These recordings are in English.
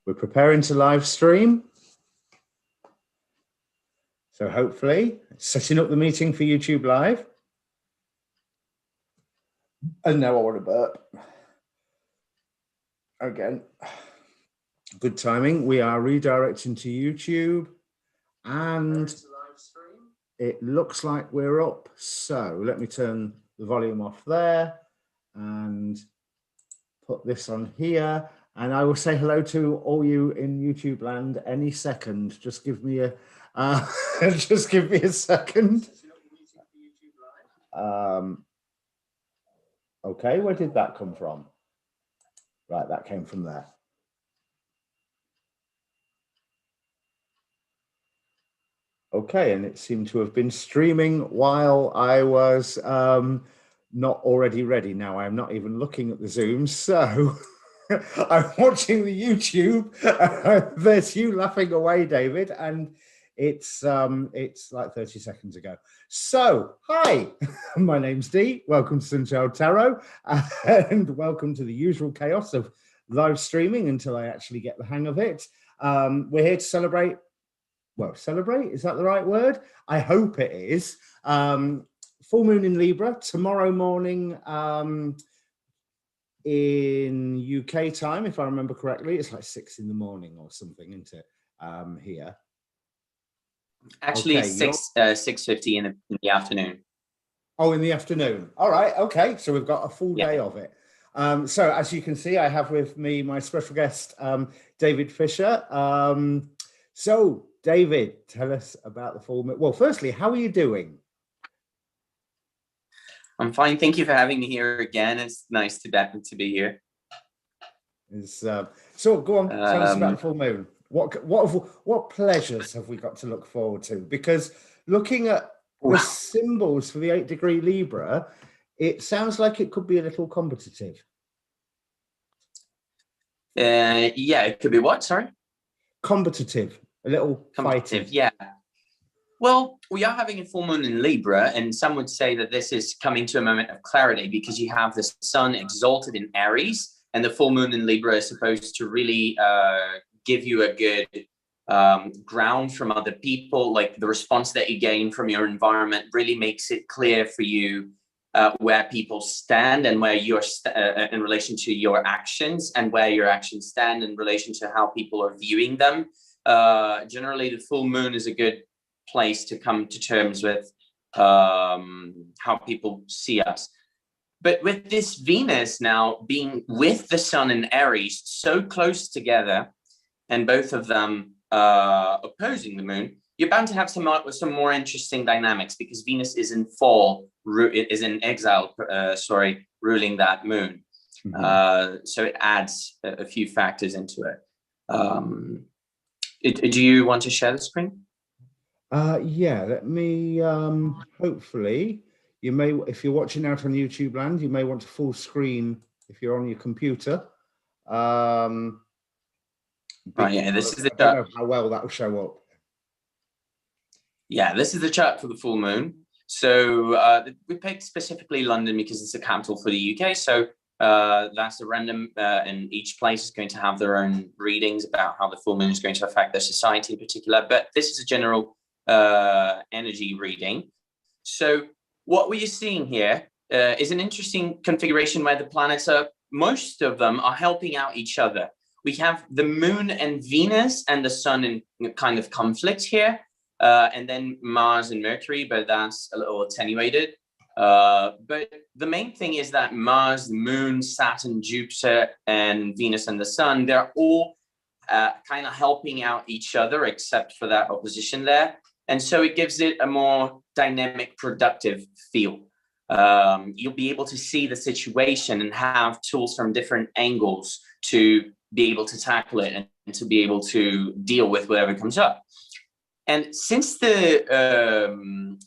We're preparing to live stream. So hopefully setting up the meeting for YouTube Live. And now I want to burp. Again, good timing. We are redirecting to YouTube and it looks like we're up. So let me turn the volume off there and put this on here. And I will say hello to all you in YouTube land any second. Just give me a just give me a second. Okay, where did that come from? Right, that came from there. Okay, and it seemed to have been streaming while I was not already ready. Now I'm not even looking at the Zoom, so I'm watching the YouTube. There's you laughing away, David, and it's like 30 seconds ago. So, hi, my name's Dee. Welcome to Untitled Tarot, and welcome to the usual chaos of live streaming until I actually get the hang of it. We're here to celebrate. Well, celebrate, is that the right word? I hope it is. Full moon in Libra tomorrow morning in UK time, if I remember correctly. It's like 6 in the morning or something, isn't it? Here. Actually, okay, 6:50 in the afternoon. Oh, in the afternoon. All right. Okay. So we've got a full day of it. So as you can see, I have with me my special guest, David Fischer. So David, tell us about the full moon. Well, firstly, how are you doing? I'm fine. Thank you for having me here again. It's nice to be here. So go on, tell us about the full moon. What pleasures have we got to look forward to? Because looking at the symbols for the 8-degree Libra, it sounds like it could be a little competitive. Yeah, it could be what? Sorry? Competitive. A little competitive, fighting. yeah. Well, we are having a full moon in Libra, and some would say that this is coming to a moment of clarity because you have the sun exalted in Aries, and the full moon in Libra is supposed to really give you a good ground from other people. Like the response that you gain from your environment really makes it clear for you where people stand and where you're in relation to your actions, and where your actions stand in relation to how people are viewing them. Generally, the full moon is a good place to come to terms with how people see us. But with this Venus now being with the sun in Aries so close together, and both of them opposing the moon, you're bound to have some more interesting dynamics, because Venus is in fall, is in exile, ruling that moon. Mm-hmm. So it adds a few factors into it. Do you want to share the screen? Yeah, let me, hopefully, you may, if you're watching out on YouTube land, you may want to full screen if you're on your computer. Oh yeah, this is the chart. I don't know how well that will show up. Yeah, this is the chart for the full moon. So we picked specifically London because it's the capital for the UK. So that's a random, and each place is going to have their own readings about how the full moon is going to affect their society in particular. But this is a general energy reading. So what we are seeing here is an interesting configuration where the planets are, most of them are helping out each other. We have the moon and Venus and the sun in kind of conflict here, and then Mars and Mercury, but that's a little attenuated. But the main thing is that Mars, the moon, Saturn, Jupiter, and Venus and the sun, they're all kind of helping out each other, except for that opposition there. And so it gives it a more dynamic, productive feel. You'll be able to see the situation and have tools from different angles to be able to tackle it and to be able to deal with whatever comes up. And since the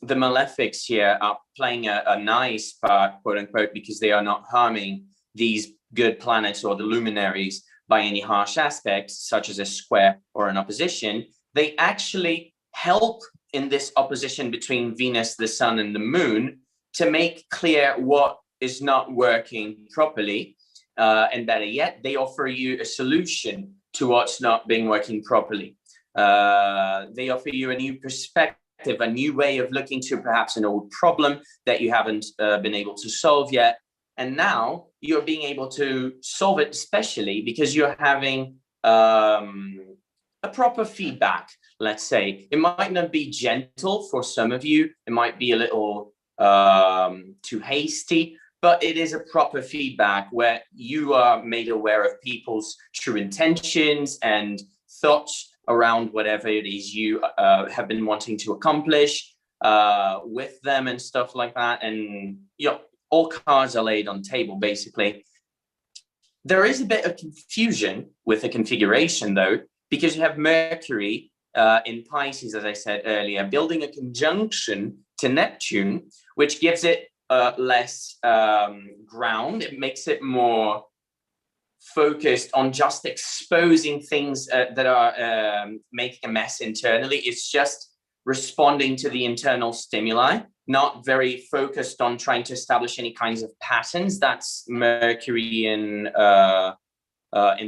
malefics here are playing a nice part, quote unquote, because they are not harming these good planets or the luminaries by any harsh aspects, such as a square or an opposition, they actually help in this opposition between Venus, the sun, and the moon to make clear what is not working properly. And better yet, they offer you a solution to what's not being working properly. They offer you a new perspective, a new way of looking to perhaps an old problem that you haven't been able to solve yet. And now you're being able to solve it, especially because you're having a proper feedback, let's say. It might not be gentle for some of you. It might be a little too hasty, but it is a proper feedback where you are made aware of people's true intentions and thoughts around whatever it is you have been wanting to accomplish with them and stuff like that. And, you know, all cards are laid on the table, basically. There is a bit of confusion with the configuration, though, because you have Mercury in Pisces, as I said earlier, building a conjunction to Neptune, which gives it less ground. It makes it more focused on just exposing things that are making a mess internally. It's just responding to the internal stimuli, not very focused on trying to establish any kinds of patterns. That's Mercury in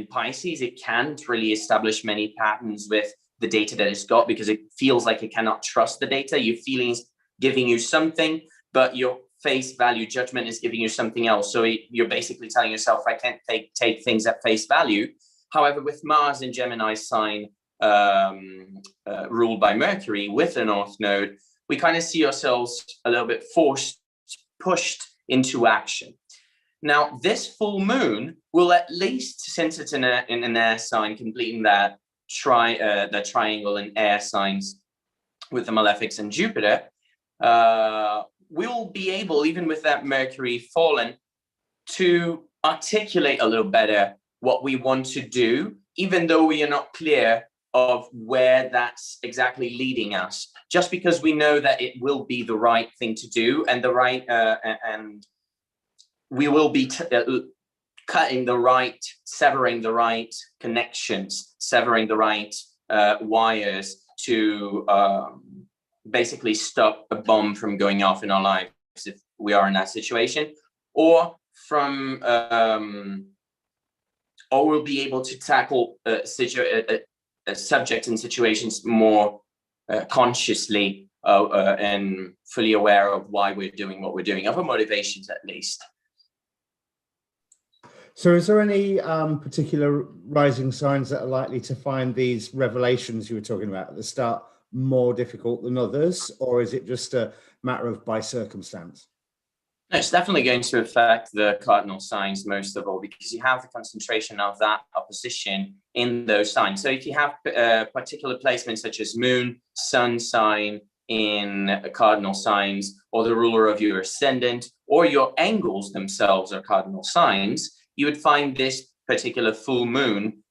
Pisces. It can't really establish many patterns with the data that it's got because it feels like it cannot trust the data. Your feelings giving you something, but your face value judgment is giving you something else. So you're basically telling yourself, I can't take things at face value. However, with Mars in Gemini sign, ruled by Mercury with the North Node, we kind of see ourselves a little bit pushed into action. Now, this full moon will, at least since it's in an air sign, completing that the triangle in air signs with the malefics and Jupiter, we'll be able, even with that Mercury fallen, to articulate a little better what we want to do, even though we are not clear of where that's exactly leading us, just because we know that it will be the right thing to do and the right and we will be cutting the right, severing the right connections, severing the right wires to basically stop a bomb from going off in our lives if we are in that situation, or from or we'll be able to tackle subjects and situations more consciously and fully aware of why we're doing what we're doing, of our motivations at least. So is there any particular rising signs that are likely to find these revelations you were talking about at the start more difficult than others, or is it just a matter of by circumstance? No, it's definitely going to affect the cardinal signs most of all, because you have the concentration of that opposition in those signs. So if you have particular placements such as moon, sun sign in cardinal signs, or the ruler of your ascendant, or your angles themselves are cardinal signs, you would find this particular full moon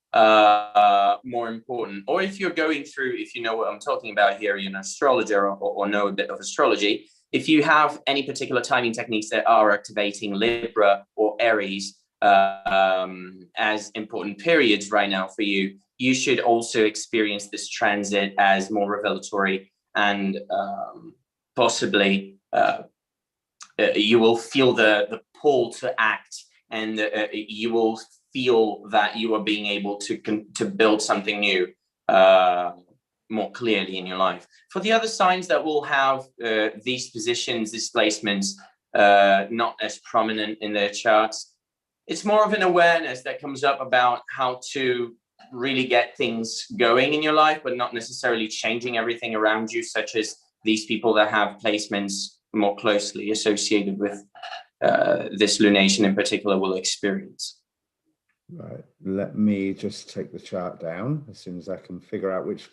more important. Or if you're going through, if you know what I'm talking about here, you're an astrologer or know a bit of astrology, if you have any particular timing techniques that are activating Libra or Aries as important periods right now for you, you should also experience this transit as more revelatory, and possibly you will feel the pull to act, and you will feel that you are being able to build something new more clearly in your life. For the other signs that will have these positions, these placements, not as prominent in their charts, it's more of an awareness that comes up about how to really get things going in your life, but not necessarily changing everything around you, such as these people that have placements more closely associated with this lunation in particular will experience. Right, let me just take the chart down as soon as I can figure out which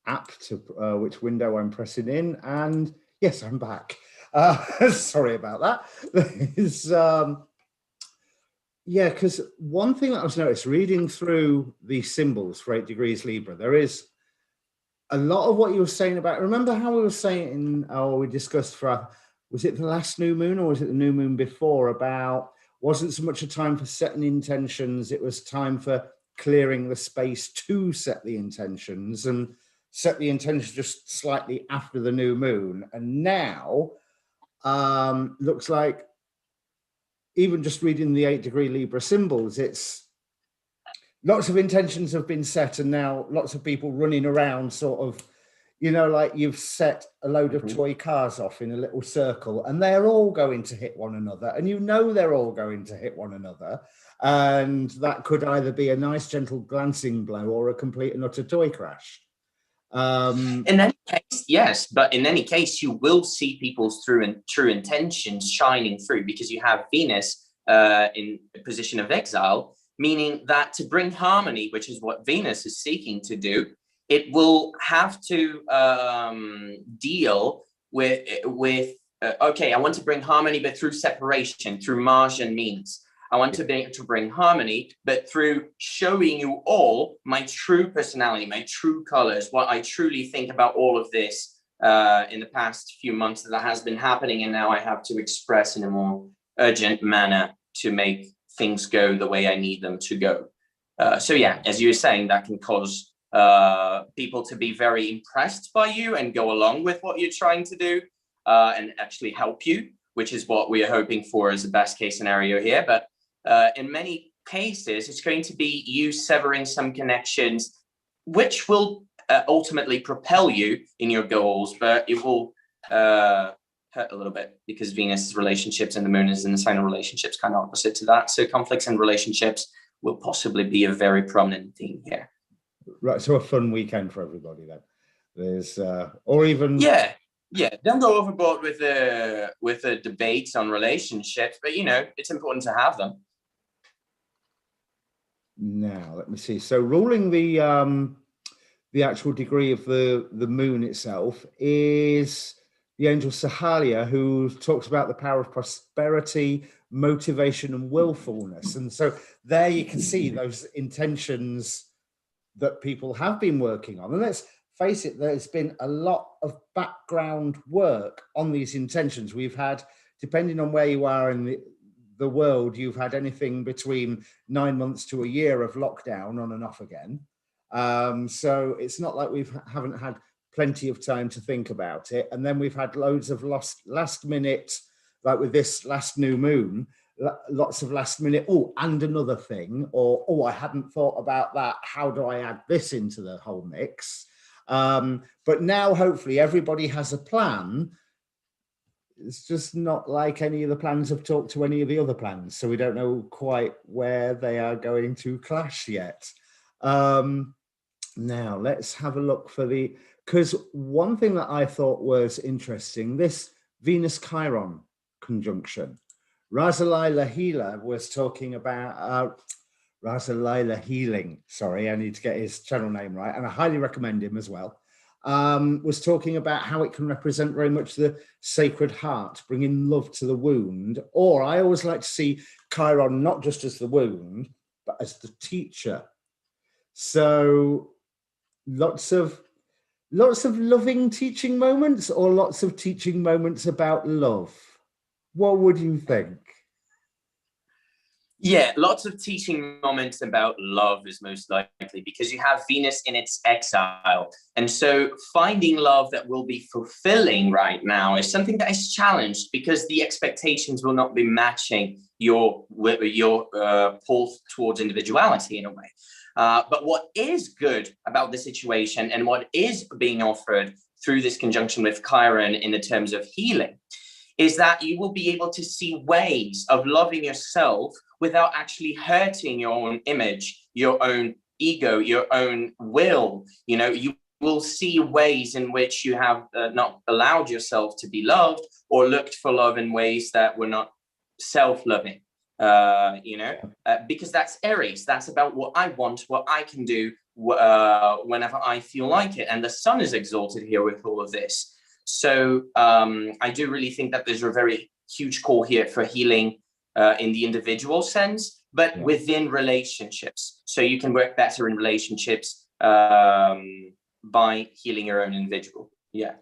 app to which window I'm pressing in, and yes, I'm back. Sorry about that. There's yeah, because one thing that I've noticed reading through the symbols for 8 degrees Libra, there is a lot of what you were saying about, remember how we were saying, we discussed for, was it the last new moon or was it the new moon before, about wasn't so much a time for setting intentions, it was time for clearing the space to set the intentions, and set the intentions just slightly after the new moon. And now looks like, even just reading the 8 degree Libra symbols, it's lots of intentions have been set, and now lots of people running around sort of, you know, like you've set a load of toy cars off in a little circle and they're all going to hit one another, and you know they're all going to hit one another, and that could either be a nice gentle glancing blow or a complete and utter toy crash. In any case, yes, but in any case, you will see people's true intentions shining through, because you have Venus in a position of exile, meaning that to bring harmony, which is what Venus is seeking to do, it will have to deal with okay, I want to bring harmony, but through separation, through margin means. I want to bring harmony, but through showing you all my true personality, my true colors, what I truly think about all of this in the past few months that has been happening, and now I have to express in a more urgent manner to make things go the way I need them to go. So yeah, as you were saying, that can cause people to be very impressed by you and go along with what you're trying to do and actually help you, which is what we are hoping for as the best case scenario here. But in many cases, it's going to be you severing some connections, which will ultimately propel you in your goals, but it will hurt a little bit, because Venus' relationships and the moon is in the sign of relationships, kind of opposite to that. So conflicts and relationships will possibly be a very prominent theme here. Right, so a fun weekend for everybody then. There's or even don't go overboard with the debates on relationships, but you know, it's important to have them. Now let me see. So ruling the actual degree of the moon itself is the angel Sahalia, who talks about the power of prosperity, motivation, and willfulness. And so there you can see those intentions that people have been working on. And let's face it, there's been a lot of background work on these intentions. We've had, depending on where you are in the world, you've had anything between 9 months to a year of lockdown on and off again. So it's not like we haven't had plenty of time to think about it. And then we've had loads of last minute, like with this last new moon, lots of last minute, oh, and another thing, or, oh, I hadn't thought about that. How do I add this into the whole mix? But now hopefully everybody has a plan. It's just not like any of the plans have talked to any of the other plans. So we don't know quite where they are going to clash yet. Now let's have a look for because one thing that I thought was interesting, this Venus-Chiron conjunction. Razalila Healer was talking about, Razalila Healing, sorry, I need to get his channel name right, and I highly recommend him as well, was talking about how it can represent very much the Sacred Heart, bringing love to the wound. Or I always like to see Chiron not just as the wound, but as the teacher. So lots of loving teaching moments, or lots of teaching moments about love? What would you think? Yeah, lots of teaching moments about love is most likely, because you have Venus in its exile. And so finding love that will be fulfilling right now is something that is challenged, because the expectations will not be matching your pull towards individuality in a way. But what is good about the situation, and what is being offered through this conjunction with Chiron in the terms of healing, is that you will be able to see ways of loving yourself without actually hurting your own image, your own ego, your own will. You know, you will see ways in which you have not allowed yourself to be loved, or looked for love in ways that were not self-loving. Because that's Aries. That's about what I want, what I can do whenever I feel like it. And the sun is exalted here with all of this. So I do really think that there's a very huge call here for healing in the individual sense, but within relationships. So you can work better in relationships by healing your own individual. Yeah.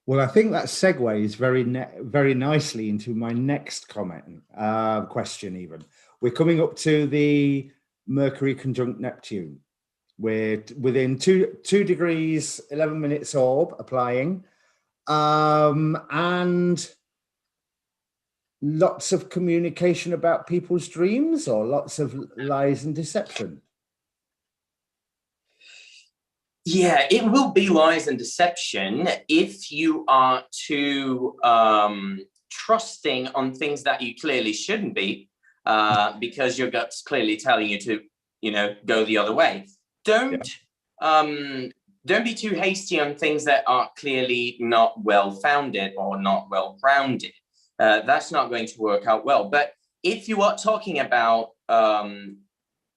Well, I think that segues very nicely into my next question even. We're coming up to the Mercury conjunct Neptune. We're within 2 degrees, 11 minutes orb applying. And lots of communication about people's dreams, or lots of lies and deception? Yeah, it will be lies and deception if you are too trusting on things that you clearly shouldn't be, because your gut's clearly telling you to, go the other way. Don't be too hasty on things that are clearly not well-founded or not well-grounded. That's not going to work out well. But if you are talking about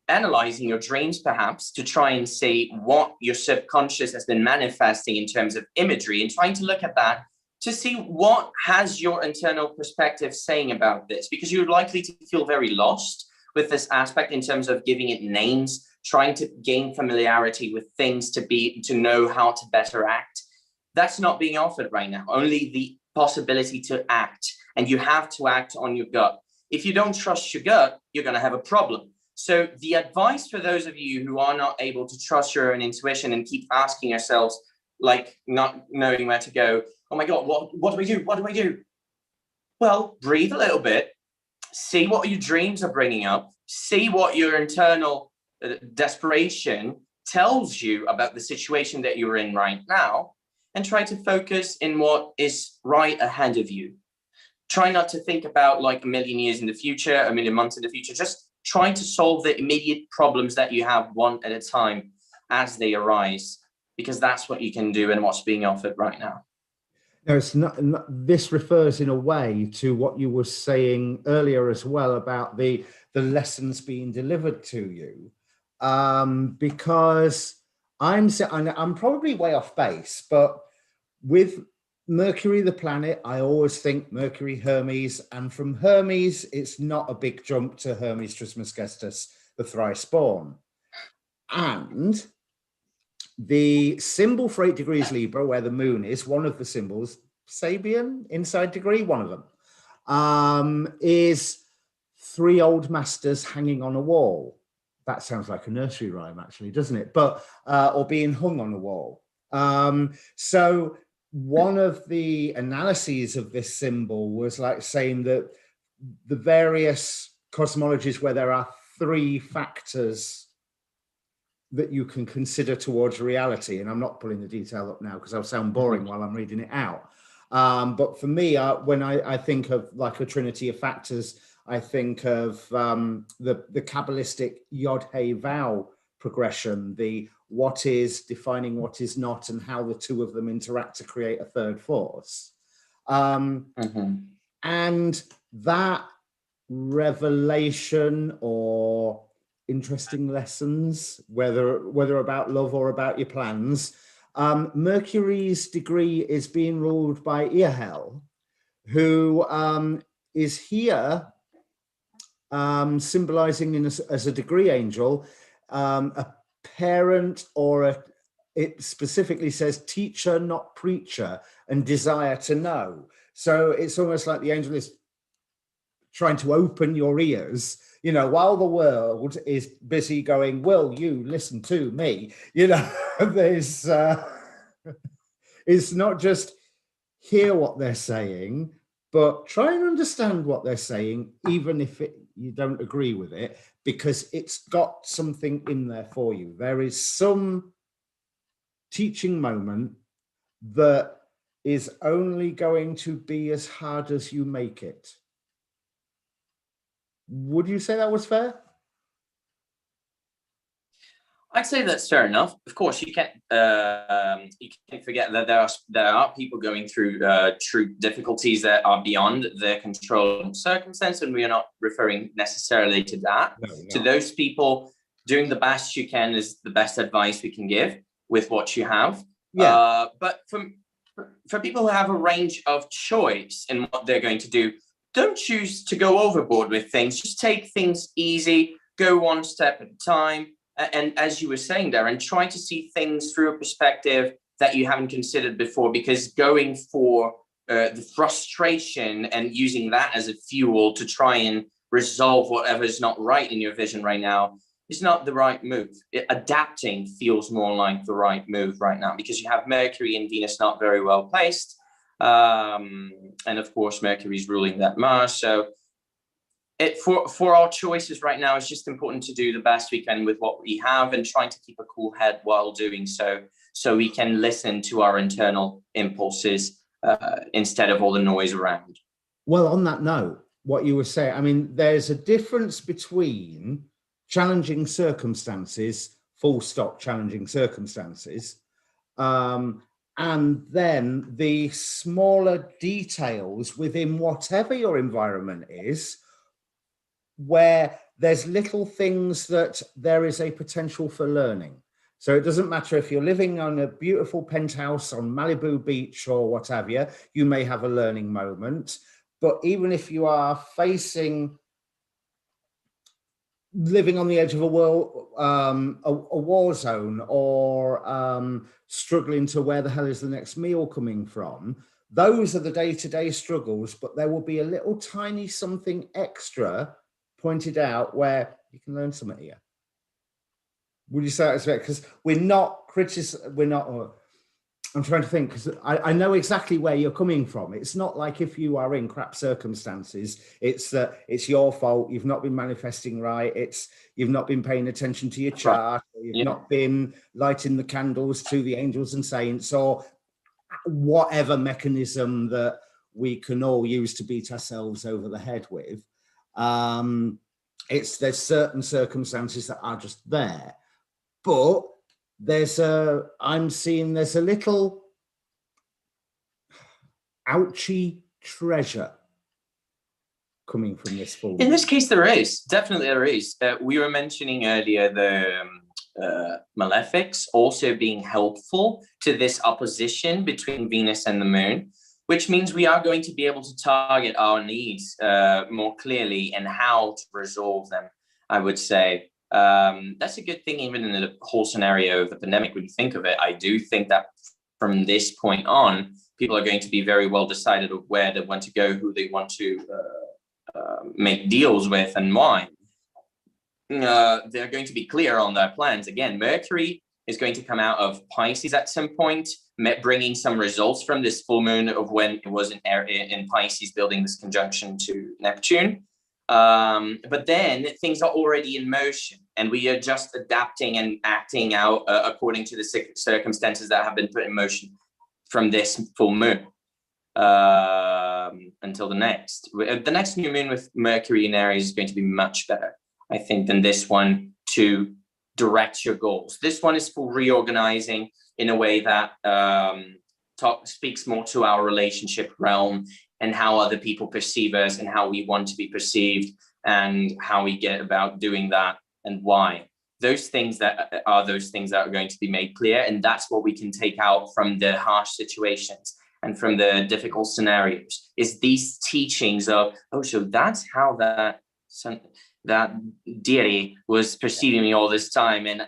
analyzing your dreams, perhaps, to try and see what your subconscious has been manifesting in terms of imagery, and trying to look at that to see what has your internal perspective saying about this, because you're likely to feel very lost with this aspect in terms of giving it names, trying to gain familiarity with things to know how to better act. That's not being offered right now, only the possibility to act, and you have to act on your gut. If you don't trust your gut, you're going to have a problem. So the advice for those of you who are not able to trust your own intuition and keep asking yourselves, like not knowing where to go, oh my God, what do we do? What do I do? Well, breathe a little bit, see what your dreams are bringing up, see what your internal desperation tells you about the situation that you're in right now, and try to focus in what is right ahead of you. Try not to think about like a million years in the future, a million months in the future. Just try to solve the immediate problems that you have one at a time as they arise, because that's what you can do and what's being offered right now. No, it's not. This refers in a way to what you were saying earlier as well about the lessons being delivered to you, because I'm probably way off base, but with Mercury, the planet, I always think Mercury, Hermes, and from Hermes, it's not a big jump to Hermes Trismegistus, the thrice born. And the symbol for 8 degrees Libra, where the moon is, one of the symbols, Sabian, inside degree, one of them, is 3 old masters hanging on a wall. That sounds like a nursery rhyme, actually, doesn't it? But, or being hung on a wall. So one of the analyses of this symbol was like saying that the various cosmologies where there are 3 factors that you can consider towards reality, and I'm not pulling the detail up now because I'll sound boring while I'm reading it out. But for me, when I think of like a trinity of factors, I think of the Kabbalistic Yod-Hey-Vav progression, the what is defining what is not, and how the 2 of them interact to create a third force. And that revelation or interesting lessons, whether about love or about your plans, Mercury's degree is being ruled by Eahel, who is here symbolizing as a degree angel, a parent, or it specifically says teacher, not preacher, and desire to know. So it's almost like the angel is trying to open your ears, while the world is busy going, will you listen to me? There's it's not just hear what they're saying, but try and understand what they're saying, even if you don't agree with it, because it's got something in there for you. There is some teaching moment that is only going to be as hard as you make it. Would you say that was fair? I'd say that's fair enough. Of course, you can't forget that there are people going through true difficulties that are beyond their control and circumstance, and we are not referring necessarily to that. No. To those people, doing the best you can is the best advice we can give with what you have. Yeah. But for people who have a range of choice in what they're going to do, don't choose to go overboard with things. Just take things easy, go one step at a time. And as you were saying, Darren, try to see things through a perspective that you haven't considered before, because going for the frustration and using that as a fuel to try and resolve whatever is not right in your vision right now is not the right move. Adapting feels more like the right move right now, because you have Mercury and Venus not very well placed. And of course, Mercury is ruling that Mars. So For our choices right now, it's just important to do the best we can with what we have and trying to keep a cool head while doing so, so we can listen to our internal impulses instead of all the noise around. Well, on that note, what you were saying, I mean, there's a difference between challenging circumstances, full stop, challenging circumstances, and then the smaller details within whatever your environment is, where there's little things that there is a potential for learning. So it doesn't matter if you're living on a beautiful penthouse on Malibu Beach or what have you, you may have a learning moment. But even if you are living on the edge of a war zone, or struggling to where the hell is the next meal coming from, those are the day-to-day struggles, but there will be a little tiny something extra pointed out where you can learn something here. Would you say that's right? Because I'm trying to think, because I know exactly where you're coming from. It's not like if you are in crap circumstances, it's that it's your fault, you've not been manifesting right, you've not been paying attention to your chart, or you've not been lighting the candles to the angels and saints, or whatever mechanism that we can all use to beat ourselves over the head with. There's certain circumstances that are just there, but I'm seeing there's a little ouchy treasure coming from this full moon. In this case, there is. Definitely there is. We were mentioning earlier the malefics also being helpful to this opposition between Venus and the moon, which means we are going to be able to target our needs more clearly and how to resolve them, I would say. That's a good thing, even in the whole scenario of the pandemic. When you think of it, I do think that from this point on, people are going to be very well decided of where they want to go, who they want to make deals with, and why. They're going to be clear on their plans. Again, Mercury is going to come out of Pisces at some point, bringing some results from this full moon of when it was in Pisces, building this conjunction to Neptune. But then things are already in motion, and we are just adapting and acting out according to the circumstances that have been put in motion from this full moon until the next. The next new moon with Mercury in Aries is going to be much better, I think, than this one to direct your goals. This one is for reorganizing in a way that speaks more to our relationship realm and how other people perceive us and how we want to be perceived and how we get about doing that and why. Those things that are going to be made clear, and that's what we can take out from the harsh situations and from the difficult scenarios, is these teachings of, oh, so that's how that deity was perceiving me all this time, and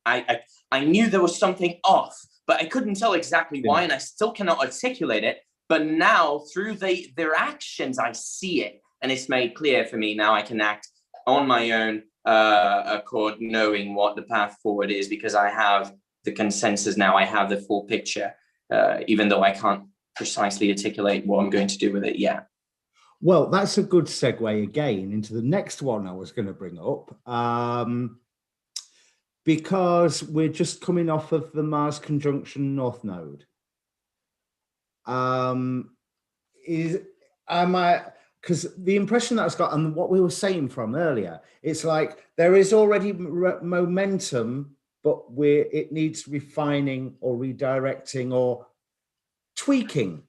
I knew there was something off, but I couldn't tell exactly why, and I still cannot articulate it. But now, through their actions, I see it, and it's made clear for me. Now I can act on my own accord, knowing what the path forward is, because I have the consensus now. I have the full picture, even though I can't precisely articulate what I'm going to do with it yet. Well, that's a good segue again into the next one I was going to bring up, because we're just coming off of the Mars conjunction North Node. Because the impression that I've got, and what we were saying from earlier, it's like there is already momentum, but it needs refining or redirecting or tweaking.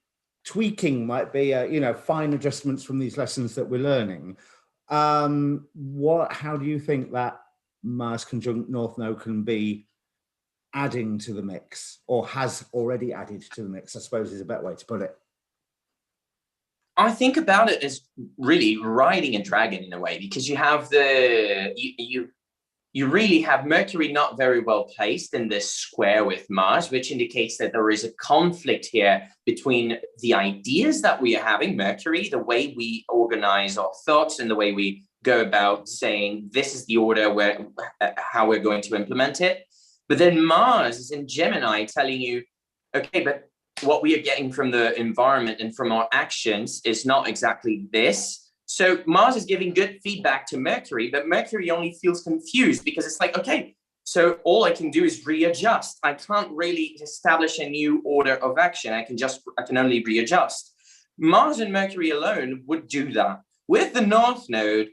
Tweaking might be fine adjustments from these lessons that we're learning. How do you think that Mars conjunct North Node can be adding to the mix, or has already added to the mix, I suppose is a better way to put it? I think about it as really riding a dragon in a way, because you have you really have Mercury not very well placed in this square with Mars, which indicates that there is a conflict here between the ideas that we are having, Mercury, the way we organize our thoughts and the way we go about saying this is the order how we're going to implement it. But then Mars is in Gemini telling you, okay, but what we are getting from the environment and from our actions is not exactly this. So Mars is giving good feedback to Mercury, but Mercury only feels confused because it's like, okay, so all I can do is readjust. I can't really establish a new order of action. I can only readjust. Mars and Mercury alone would do that. With the North Node,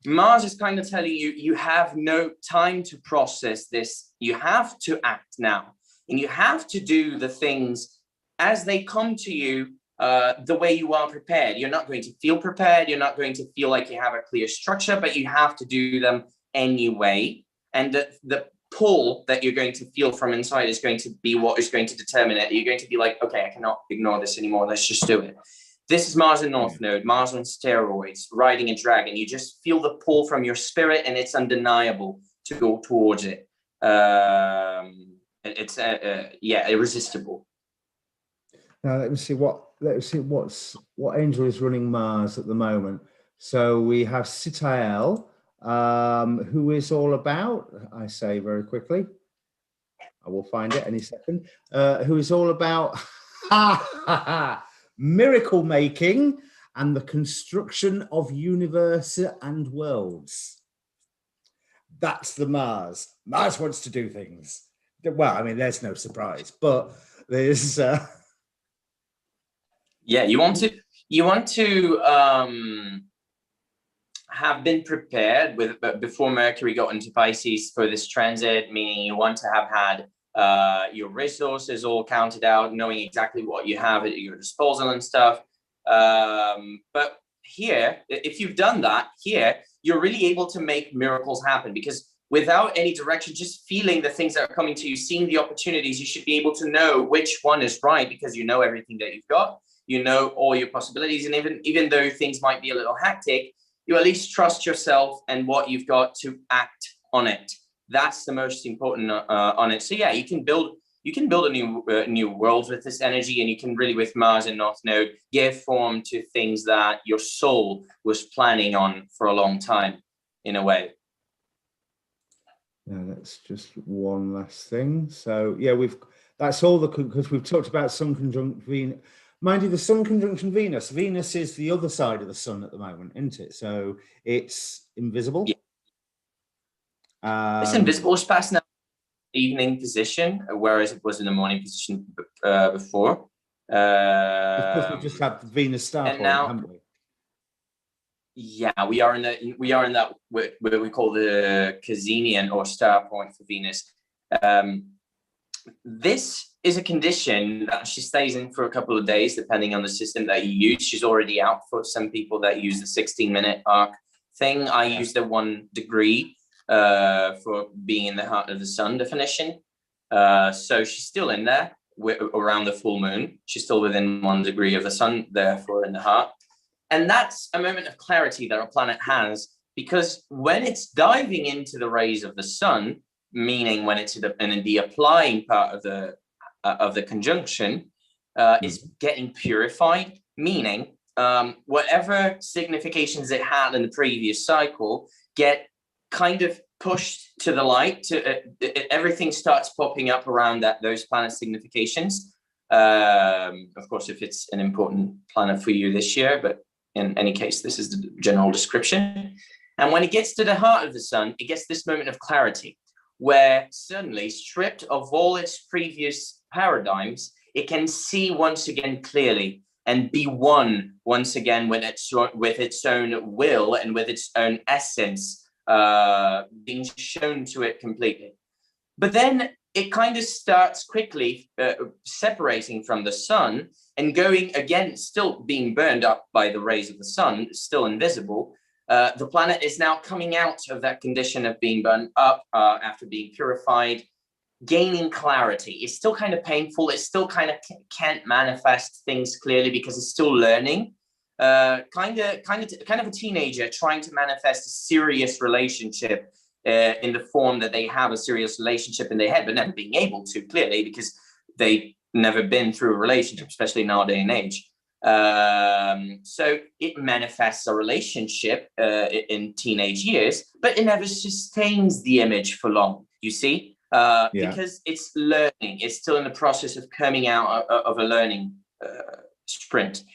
Mars is kind of telling you, you have no time to process this. You have to act now. And you have to do the things as they come to you, the way you are prepared. You're not going to feel prepared. You're not going to feel like you have a clear structure, but you have to do them anyway. And the pull that you're going to feel from inside is going to be what is going to determine it. You're going to be like, okay, I cannot ignore this anymore. Let's just do it. This is Mars and North Node, Mars on steroids, riding a dragon. You just feel the pull from your spirit, and it's undeniable to go towards it. It's irresistible. Now let me see what angel is running Mars at the moment. So we have Sitael, who is all about, I say very quickly, I will find it any second, who is all about miracle making and the construction of universe and worlds. That's the Mars. Mars wants to do things. Well, I mean, there's no surprise, but there's yeah, you want to have been prepared before Mercury got into Pisces for this transit, meaning you want to have had your resources all counted out, knowing exactly what you have at your disposal and stuff. But here, if you've done that, here, you're really able to make miracles happen, because without any direction, just feeling the things that are coming to you, seeing the opportunities, you should be able to know which one is right, because you know everything that you've got, you know all your possibilities. And even though things might be a little hectic, you at least trust yourself and what you've got to act on it. That's the most important on it. So yeah, you can build a new world with this energy, and you can really, with Mars and North Node, give form to things that your soul was planning on for a long time, in a way. Yeah, that's just one last thing. So yeah, that's all because we've talked about Sun conjunct Venus. Mind you, the Sun conjunction Venus. Venus is the other side of the Sun at the moment, isn't it? So it's invisible. Yeah. It's invisible. It's past now evening position, whereas it was in the morning position before. Because we just had the Venus star point, haven't we? Yeah, we are in that what we call the Casinian or star point for Venus. This is a condition that she stays in for a couple of days, depending on the system that you use. She's already out for some people that use the 16-minute arc thing. I use the 1 degree for being in the heart of the sun definition. So she's still in there around the full moon. She's still within 1 degree of the sun, therefore in the heart. And that's a moment of clarity that our planet has, because when it's diving into the rays of the sun, meaning when it's in the applying part of the conjunction, is getting purified, meaning whatever significations it had in the previous cycle get kind of pushed to the light. Everything starts popping up around those planet significations. Of course, if it's an important planet for you this year, but in any case, this is the general description. And when it gets to the heart of the sun, it gets this moment of clarity, where suddenly, stripped of all its previous paradigms, it can see once again clearly and be one once again with its own will and with its own essence being shown to it completely. But then it kind of starts quickly separating from the sun and going again, still being burned up by the rays of the sun, still invisible. The planet is now coming out of that condition of being burned up after being purified, gaining clarity. It's still kind of painful. It still kind of can't manifest things clearly because it's still learning. Kind of a teenager trying to manifest a serious relationship in the form that they have a serious relationship in their head, but never being able to, clearly, because they've never been through a relationship, especially in our day and age. So it manifests a relationship in teenage years, but it never sustains the image for long, you see? Because it's learning. It's still in the process of coming out of a learning sprint.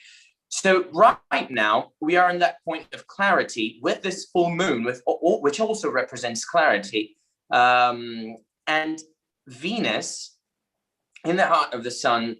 So right now, we are in that point of clarity with this full moon, which also represents clarity. And Venus, in the heart of the sun,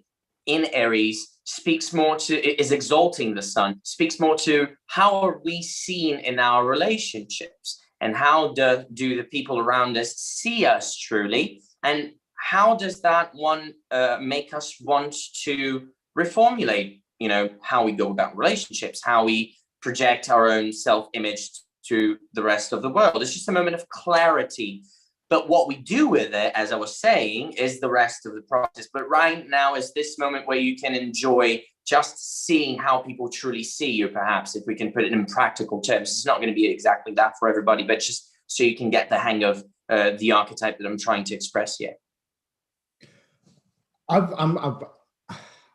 in Aries, speaks more to, is exalting the sun, speaks more to how are we seen in our relationships, and how do the people around us see us truly, and how does that one make us want to reformulate, you know, how we go about relationships, how we project our own self-image to the rest of the world. It's just a moment of clarity. But what we do with it, as I was saying, is the rest of the process. But right now is this moment where you can enjoy just seeing how people truly see you, perhaps, if we can put it in practical terms. It's not going to be exactly that for everybody, but just so you can get the hang of the archetype that I'm trying to express here. I'm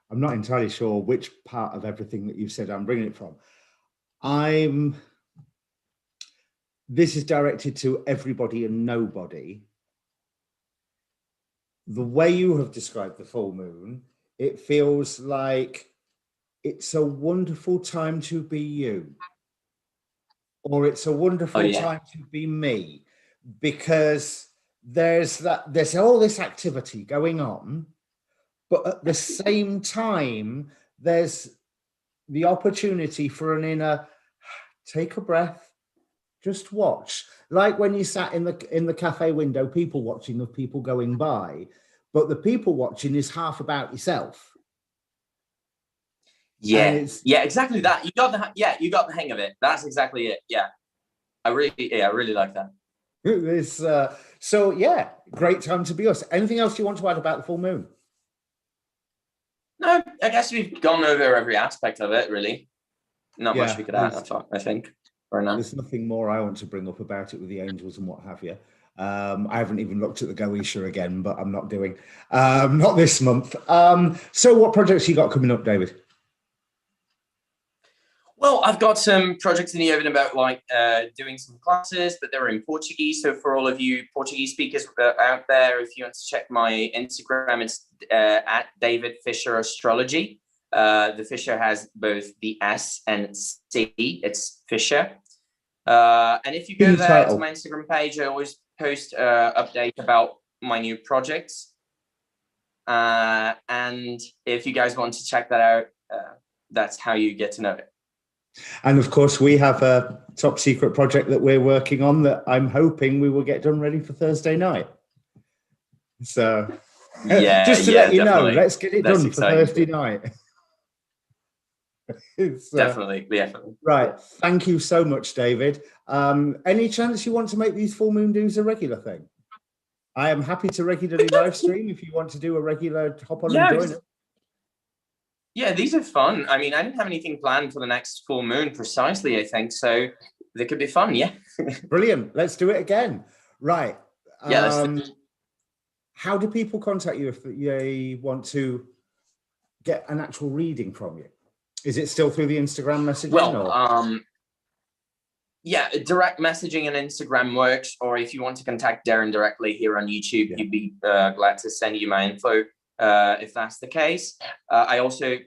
not entirely sure which part of everything that you've said I'm bringing it from. This is directed to everybody and nobody. The way you have described the full moon, it feels like it's a wonderful time to be you, or it's a wonderful time to be me, because there's all this activity going on, but at the same time, there's the opportunity for an inner, take a breath, just watch. Like when you sat in the cafe window, people watching of people going by, but the people watching is half about yourself. Yeah, yeah, exactly that. You got the hang of it. That's exactly it. Yeah, I really like that. It's so yeah, great time to be us. Anything else you want to add about the full moon? No, I guess we've gone over every aspect of it, really. Not much we could add, I think, for now. There's nothing more I want to bring up about it with the angels and what have you. I haven't even looked at the Goetia again, but I'm not doing. Not this month. So what projects you got coming up, David? Well, I've got some projects in the oven about like doing some classes, but they're in Portuguese. So for all of you Portuguese speakers out there, if you want to check my Instagram, it's at David Fischer Astrology. The Fischer has both the S and C. It's Fischer. And if you go there to my Instagram page, I always post update about my new projects. And if you guys want to check that out, that's how you get to know it. And of course, we have a top secret project that we're working on that I'm hoping we will get done ready for Thursday night. So just to let you know, let's get it done for Thursday night. Definitely. Right. Thank you so much, David. Any chance you want to make these full moon dues a regular thing? I am happy to regularly live stream if you want to do a regular hop on and join it. Yeah, these are fun. I mean, I didn't have anything planned for the next full moon precisely, I think. So they could be fun, yeah. Brilliant. Let's do it again. Right. Yeah. How do people contact you if they want to get an actual reading from you? Is it still through the Instagram messaging? Well, yeah, direct messaging on Instagram works. Or if you want to contact Darren directly here on YouTube, he'd be glad to send you my info. If that's the case. I also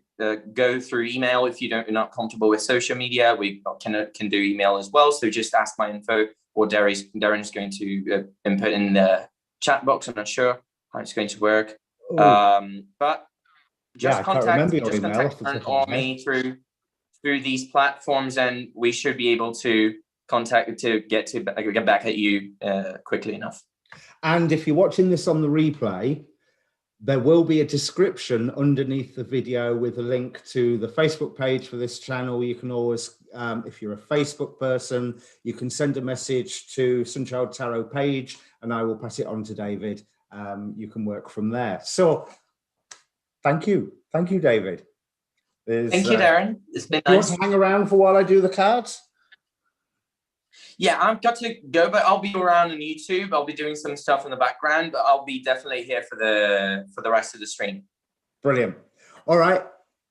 go through email if you're not comfortable with social media. We can do email as well. So just ask my info, or Darren is going to input in the chat box. I'm not sure how it's going to work. But just contact Darren or me through these platforms, and we should be able to get back at you quickly enough. And if you're watching this on the replay, there will be a description underneath the video with a link to the Facebook page for this channel. You can always, if you're a Facebook person, you can send a message to Sunchild Tarot page and I will pass it on to David. You can work from there. So thank you. Thank you, David. Thank you, Darren. It's been nice. You want to hang around for while I do the cards? Yeah, I've got to go, but I'll be around on YouTube. I'll be doing some stuff in the background, but I'll be definitely here for the rest of the stream. Brilliant. All right.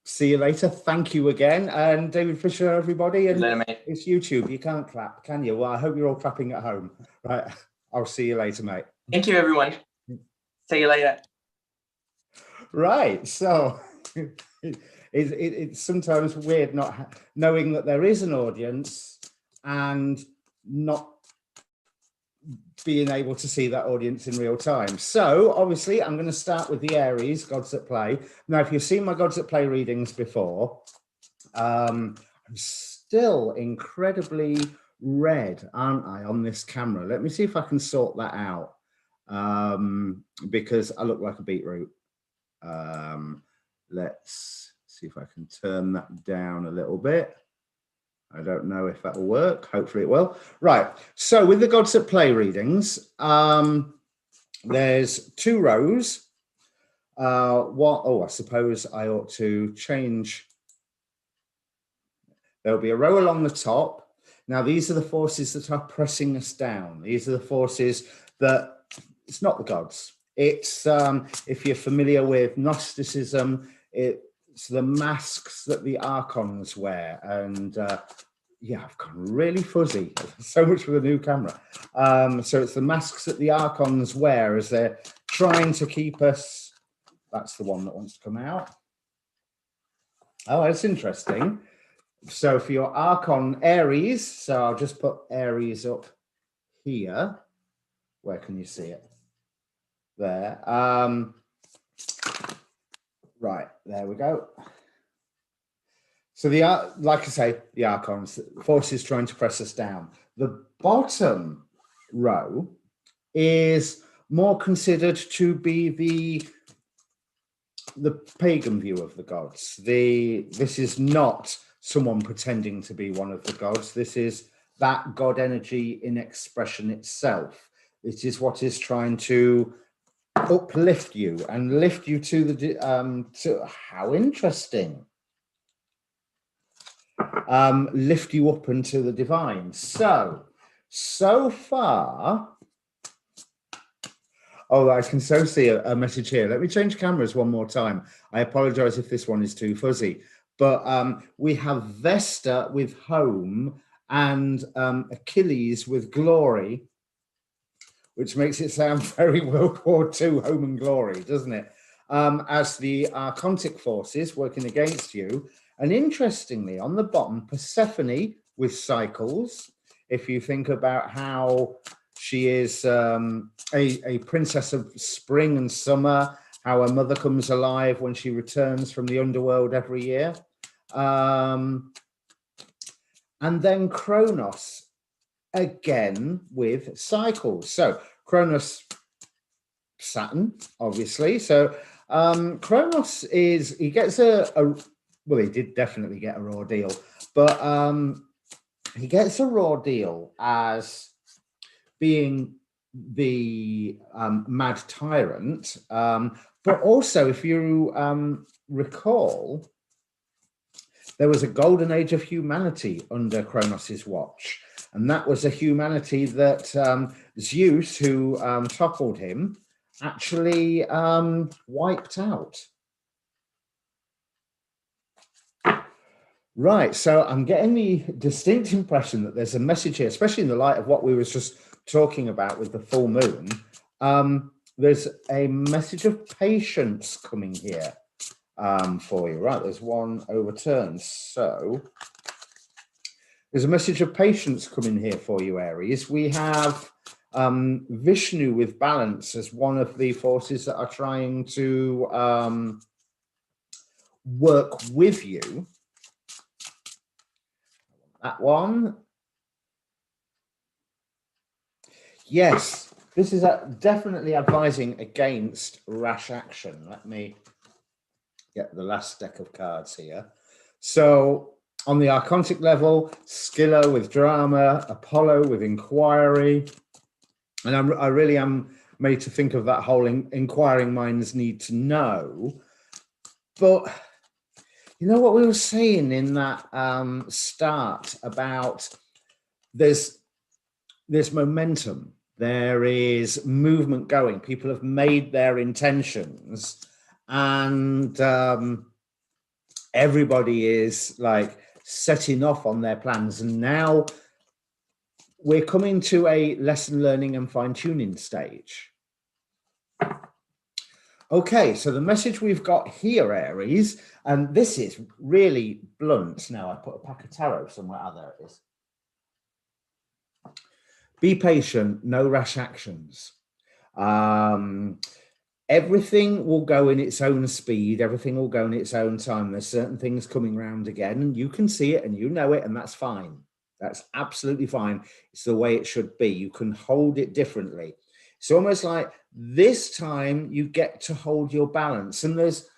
See you later. Thank you again. And David Fischer, everybody. And it's YouTube. You can't clap, can you? Well, I hope you're all clapping at home. Right. I'll see you later, mate. Thank you, everyone. See you later. Right. So It's sometimes weird not knowing that there is an audience and not being able to see that audience in real time. So obviously I'm going to start with the Aries Gods at Play. Now, if you've seen my Gods at Play readings before, I'm still incredibly red, aren't I, on this camera? Let me see if I can sort that out, because I look like a beetroot. Let's see if I can turn that down a little bit. I don't know if that will work. Hopefully it will. Right. So with the Gods at Play readings, there's 2 rows. I suppose I ought to change. There'll be a row along the top. Now, these are the forces that are pressing us down. These are the forces that, it's not the gods. It's, if you're familiar with Gnosticism, it's the masks that the archons wear. And yeah, I've gone really fuzzy. So much for the new camera. So it's the masks that the archons wear as they're trying to keep us. That's the one that wants to come out. Oh, that's interesting. So for your Archon Aries, so I'll just put Aries up here. Where can you see it? There. Right, there we go. So like I say, the Archons, forces trying to press us down. The bottom row is more considered to be the pagan view of the gods. This is not someone pretending to be one of the gods. This is that God energy in expression itself. It is what is trying to uplift you and lift you to the how interesting. Lift you up into the divine. So far, oh, I can so see a message here. Let me change cameras one more time. I apologize if this one is too fuzzy. But we have Vesta with home and Achilles with glory, which makes it sound very World War II, home and glory, doesn't it? As the archontic forces working against you. And interestingly, on the bottom, Persephone with cycles. If you think about how she is a princess of spring and summer, how her mother comes alive when she returns from the underworld every year. And then Kronos, again, with cycles. So Kronos, Saturn, obviously. So Kronos he gets well, he did definitely get a raw deal, but he gets a raw deal as being the mad tyrant. But also, if you recall, there was a golden age of humanity under Kronos's watch. And that was a humanity that Zeus, who toppled him, actually wiped out. Right, so I'm getting the distinct impression that there's a message here, especially in the light of what we were just talking about with the full moon. There's a message of patience coming here for you. Right, there's one overturned. So there's a message of patience coming here for you, Aries. We have Vishnu with balance as one of the forces that are trying to work with you. That one. Yes, this is definitely advising against rash action. Let me get the last deck of cards here. So on the archontic level, Scylla with drama, Apollo with inquiry. And I really am made to think of that whole inquiring minds need to know. But you know what we were saying in that start about there's momentum, there is movement going, people have made their intentions, and everybody is like setting off on their plans. And now we're coming to a lesson learning and fine-tuning stage. Okay, so the message we've got here, Aries, and this is really blunt. Now, I put a pack of tarot somewhere. Oh, there it is. Be patient, no rash actions. Everything will go in its own speed. Everything will go in its own time. There's certain things coming round again, and you can see it and you know it, and that's fine. That's absolutely fine. It's the way it should be. You can hold it differently. It's almost like this time you get to hold your balance. And there's,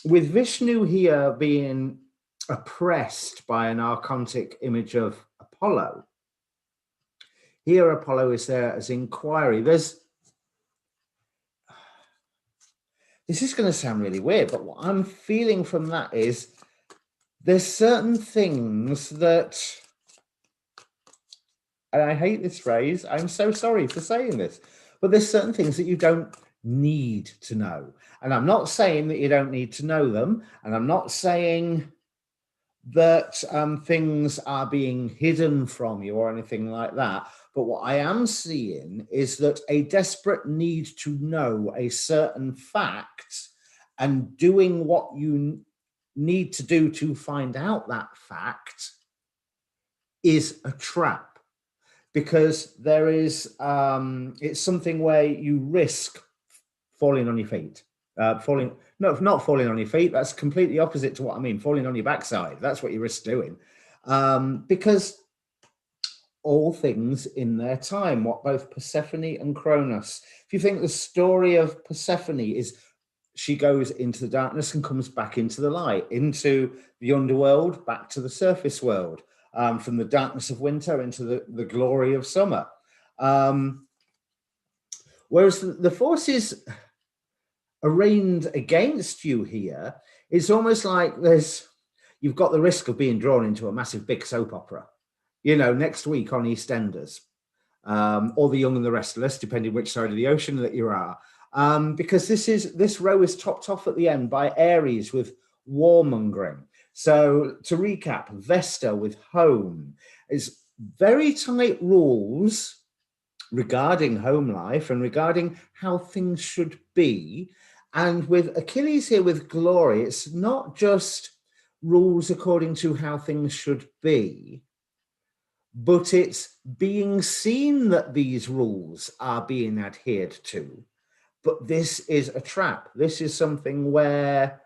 with Vishnu here being oppressed by an archontic image of Apollo, here Apollo is there as inquiry. This is going to sound really weird, but what I'm feeling from that is there's certain things that, and I hate this phrase, I'm so sorry for saying this, but there's certain things that you don't need to know. And I'm not saying that you don't need to know them, and I'm not saying that things are being hidden from you or anything like that. But what I am seeing is that a desperate need to know a certain fact and doing what you need to do to find out that fact is a trap, because there is, it's something where you risk falling on your feet. Not falling on your feet. That's completely opposite to what I mean. Falling on your backside. That's what you risk doing. Because all things in their time, what both Persephone and Cronus. If you think the story of Persephone is she goes into the darkness and comes back into the light, into the underworld, back to the surface world, from the darkness of winter into the glory of summer. Whereas the forces arraigned against you here, it's almost like you've got the risk of being drawn into a massive big soap opera, you know, next week on EastEnders, or The Young and the Restless, depending which side of the ocean that you are. Because this row is topped off at the end by Aries with warmongering. So to recap, Vesta with home is very tight rules regarding home life and regarding how things should be. And with Achilles here with glory, it's not just rules according to how things should be, but it's being seen that these rules are being adhered to. But this is a trap. This is something where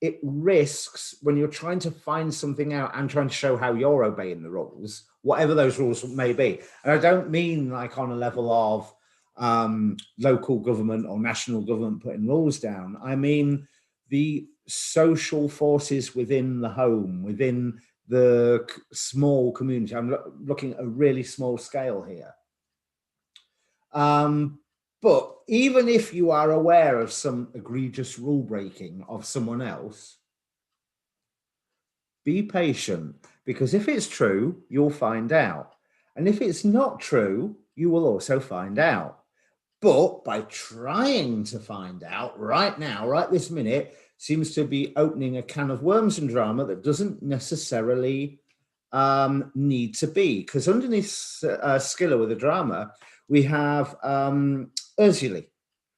it risks, when you're trying to find something out and trying to show how you're obeying the rules, whatever those rules may be. And I don't mean like on a level of local government or national government putting rules down. I mean the social forces within the home, within the small community. I'm looking at a really small scale here. But even if you are aware of some egregious rule breaking of someone else, be patient, because if it's true, you'll find out. And if it's not true, you will also find out. But by trying to find out right now, right this minute, seems to be opening a can of worms and drama that doesn't necessarily need to be. Because underneath Skilla with the drama, we have Ursula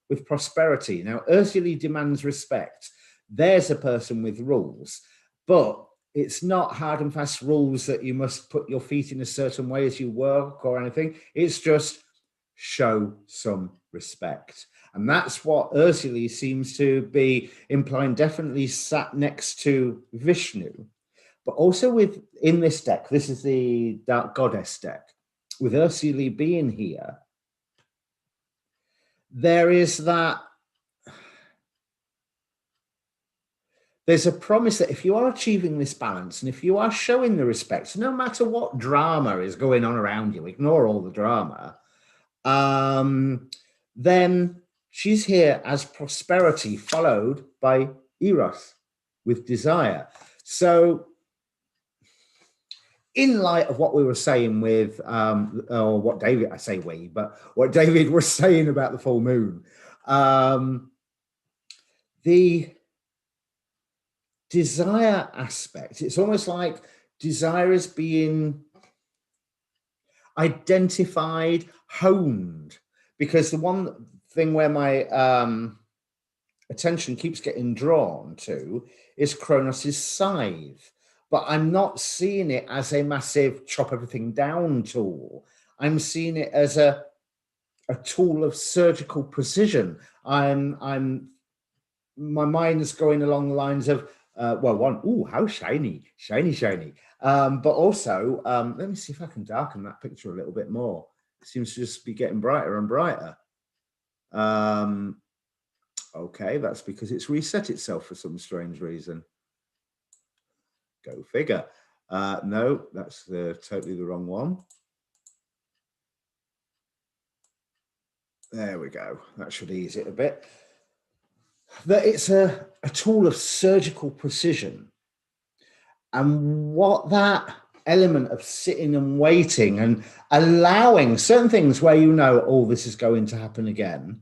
with prosperity. Now, Ursula demands respect. There's a person with rules, but it's not hard and fast rules that you must put your feet in a certain way as you work or anything. It's just show some respect. And that's what Ursula seems to be implying, definitely sat next to Vishnu. But also in this deck, this is the Dark Goddess deck, with Ursula being here, there is that, there's a promise that if you are achieving this balance and if you are showing the respect, no matter what drama is going on around you, ignore all the drama, then she's here as prosperity, followed by Eros with desire. So in light of what we were saying with, or what David, I say we, but what David was saying about the full moon, the desire aspect, it's almost like desire is being identified, honed, because the one thing where my attention keeps getting drawn to is Kronos's scythe, but I'm not seeing it as a massive chop everything down tool. I'm seeing it as a tool of surgical precision. My mind's going along the lines of, how shiny, shiny. But also, let me see if I can darken that picture a little bit more. It seems to just be getting brighter and brighter. Okay, that's because it's reset itself for some strange reason. Go figure. No, that's totally the wrong one. There we go. That should ease it a bit. That it's a tool of surgical precision. And what that element of sitting and waiting and allowing certain things where you know, oh, this is going to happen again,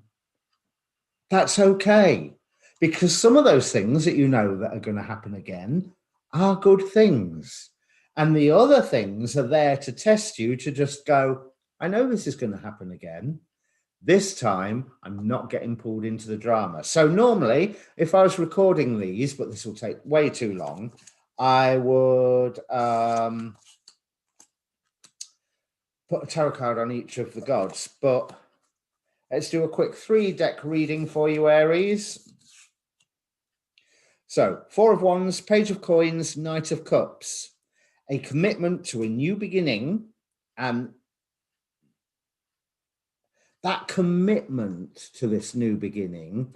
that's okay. Because some of those things that you know that are going to happen again are good things. And the other things are there to test you to just go, I know this is going to happen again. This time, I'm not getting pulled into the drama. So normally, if I was recording these, but this will take way too long, I would put a tarot card on each of the gods. But let's do a quick 3-deck reading for you, Aries. So, 4 of Wands, Page of Coins, Knight of Cups. A commitment to a new beginning, and that commitment to this new beginning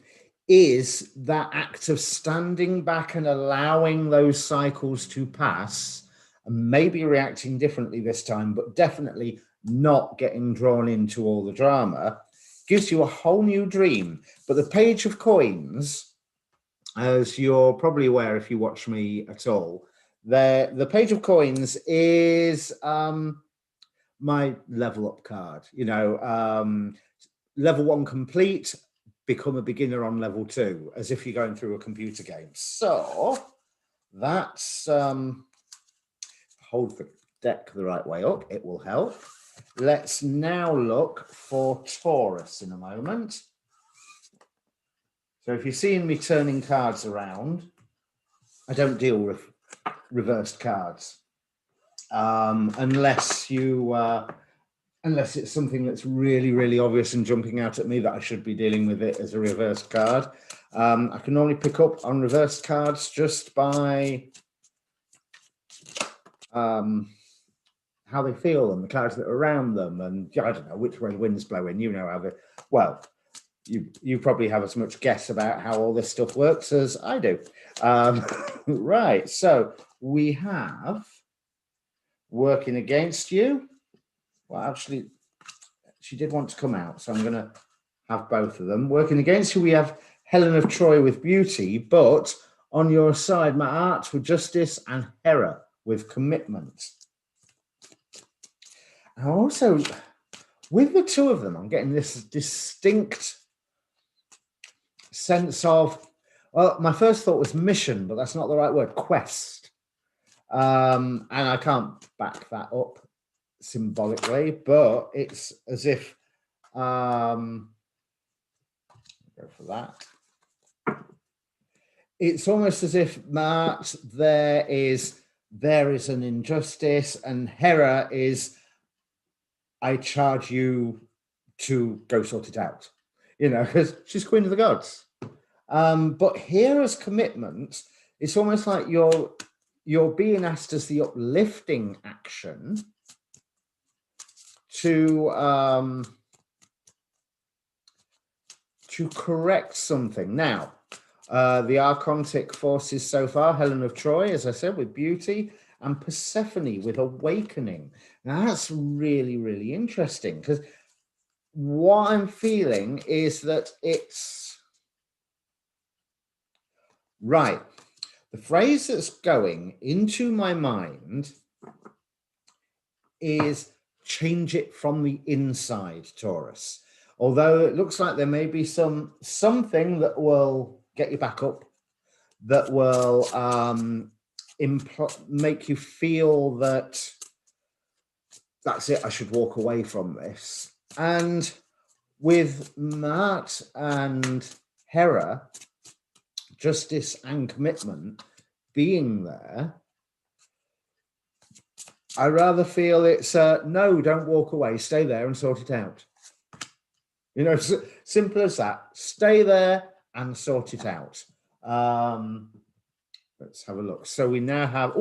is that act of standing back and allowing those cycles to pass, and maybe reacting differently this time, but definitely not getting drawn into all the drama, gives you a whole new dream. But the Page of Coins, as you're probably aware if you watch me at all, the Page of Coins is my level up card. You know, level 1 complete, become a beginner on level 2, as if you're going through a computer game. So that's hold the deck the right way up, it will help. Let's now look for Taurus in a moment. So if you're seeing me turning cards around, I don't deal with reversed cards unless it's something that's really, really obvious and jumping out at me that I should be dealing with it as a reversed card. I can normally pick up on reversed cards just by how they feel and the clouds that are around them, and I don't know which way the wind's blowing. You know how the you probably have as much guess about how all this stuff works as I do. Right, so we have working against you. Well, actually, she did want to come out, so I'm going to have both of them. Working against you, we have Helen of Troy with beauty, but on your side, my art with justice and Hera with commitment. And also, with the two of them, I'm getting this distinct sense of, well, my first thought was mission, but that's not the right word, quest. And I can't back that up symbolically, but it's as if go for that. It's almost as if Mart, there is an injustice, and Hera is, I charge you to go sort it out, you know, because she's queen of the gods. But Hera's commitment, it's almost like you're being asked as the uplifting action to correct something. Now, the archontic forces so far, Helen of Troy, as I said, with beauty, and Persephone with awakening. Now, that's really, really interesting, because what I'm feeling is that it's right. The phrase that's going into my mind is change it from the inside, Taurus. Although it looks like there may be something that will get you back up, that will make you feel that that's it, I should walk away from this. And with Mart and Hera, justice and commitment being there, I rather feel it's no, don't walk away, stay there and sort it out. You know, simple as that. Stay there and sort it out. Let's have a look. So we now have,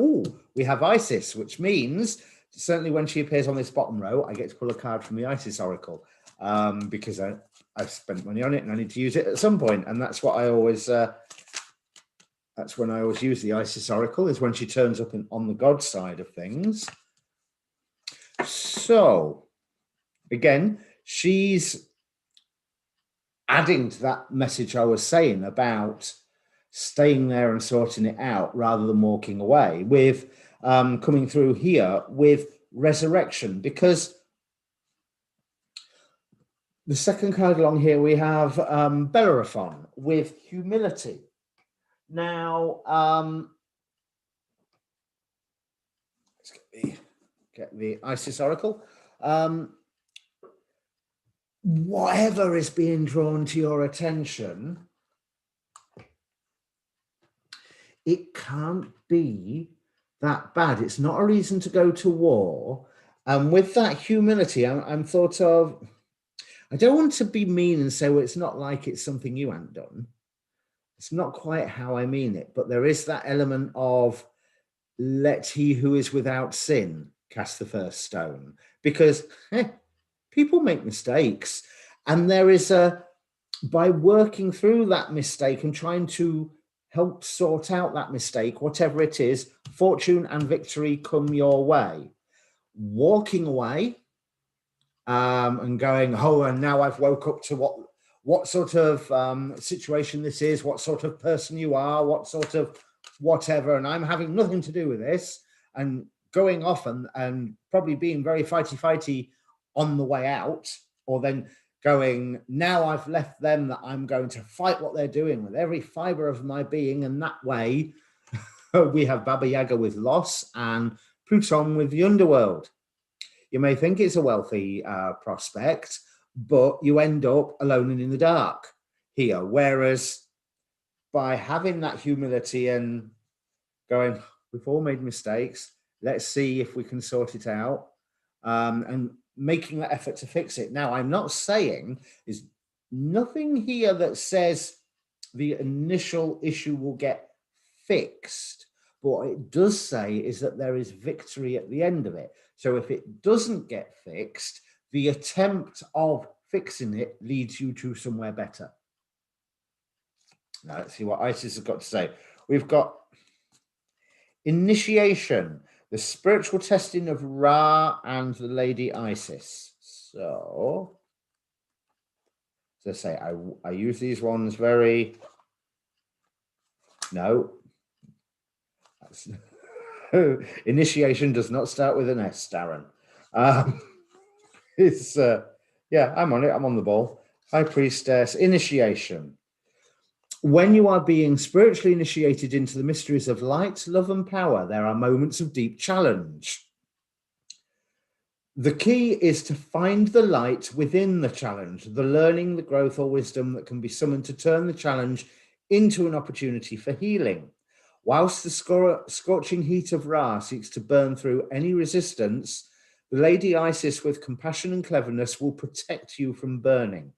we have Isis, which means certainly when she appears on this bottom row, I get to pull a card from the Isis Oracle because I've spent money on it and I need to use it at some point. And that's what I always, that's when I always use the Isis Oracle, is when she turns up on the God side of things. So again, she's adding to that message I was saying about staying there and sorting it out rather than walking away, with coming through here with resurrection, because the second card along here we have Bellerophon with humility. Now, let's get the Isis Oracle. Whatever is being drawn to your attention, it can't be that bad. It's not a reason to go to war. And with that humility, I'm thought of, I don't want to be mean and say, well, it's not like it's something you haven't done. It's not quite how I mean it, but there is that element of let he who is without sin cast the first stone, because people make mistakes. And there is by working through that mistake and trying to help sort out that mistake, whatever it is, fortune and victory come your way. Walking away and going, oh, and now I've woke up to what sort of situation this is, what sort of person you are, what sort of whatever, and I'm having nothing to do with this, and going off and probably being very fighty on the way out, or then going, now I've left them, that I'm going to fight what they're doing with every fiber of my being. And that way we have Baba Yaga with loss and Pluton with the underworld. You may think it's a wealthy prospect, but you end up alone and in the dark here. Whereas by having that humility and going, we've all made mistakes, let's see if we can sort it out, and making that effort to fix it. Now, I'm not saying, there's nothing here that says the initial issue will get fixed, but what it does say is that there is victory at the end of it. So if it doesn't get fixed, the attempt of fixing it leads you to somewhere better. Now, let's see what Isis has got to say. We've got initiation, the spiritual testing of Ra and the Lady Isis. So, as I say, I use these ones very, no. Initiation does not start with an S, Darren. It's, yeah, I'm on it. I'm on the ball. High Priestess, initiation. When you are being spiritually initiated into the mysteries of light, love, and power, there are moments of deep challenge. The key is to find the light within the challenge, the learning, the growth, or wisdom that can be summoned to turn the challenge into an opportunity for healing. Whilst the scorching heat of Ra seeks to burn through any resistance, the Lady Isis, with compassion and cleverness, will protect you from burning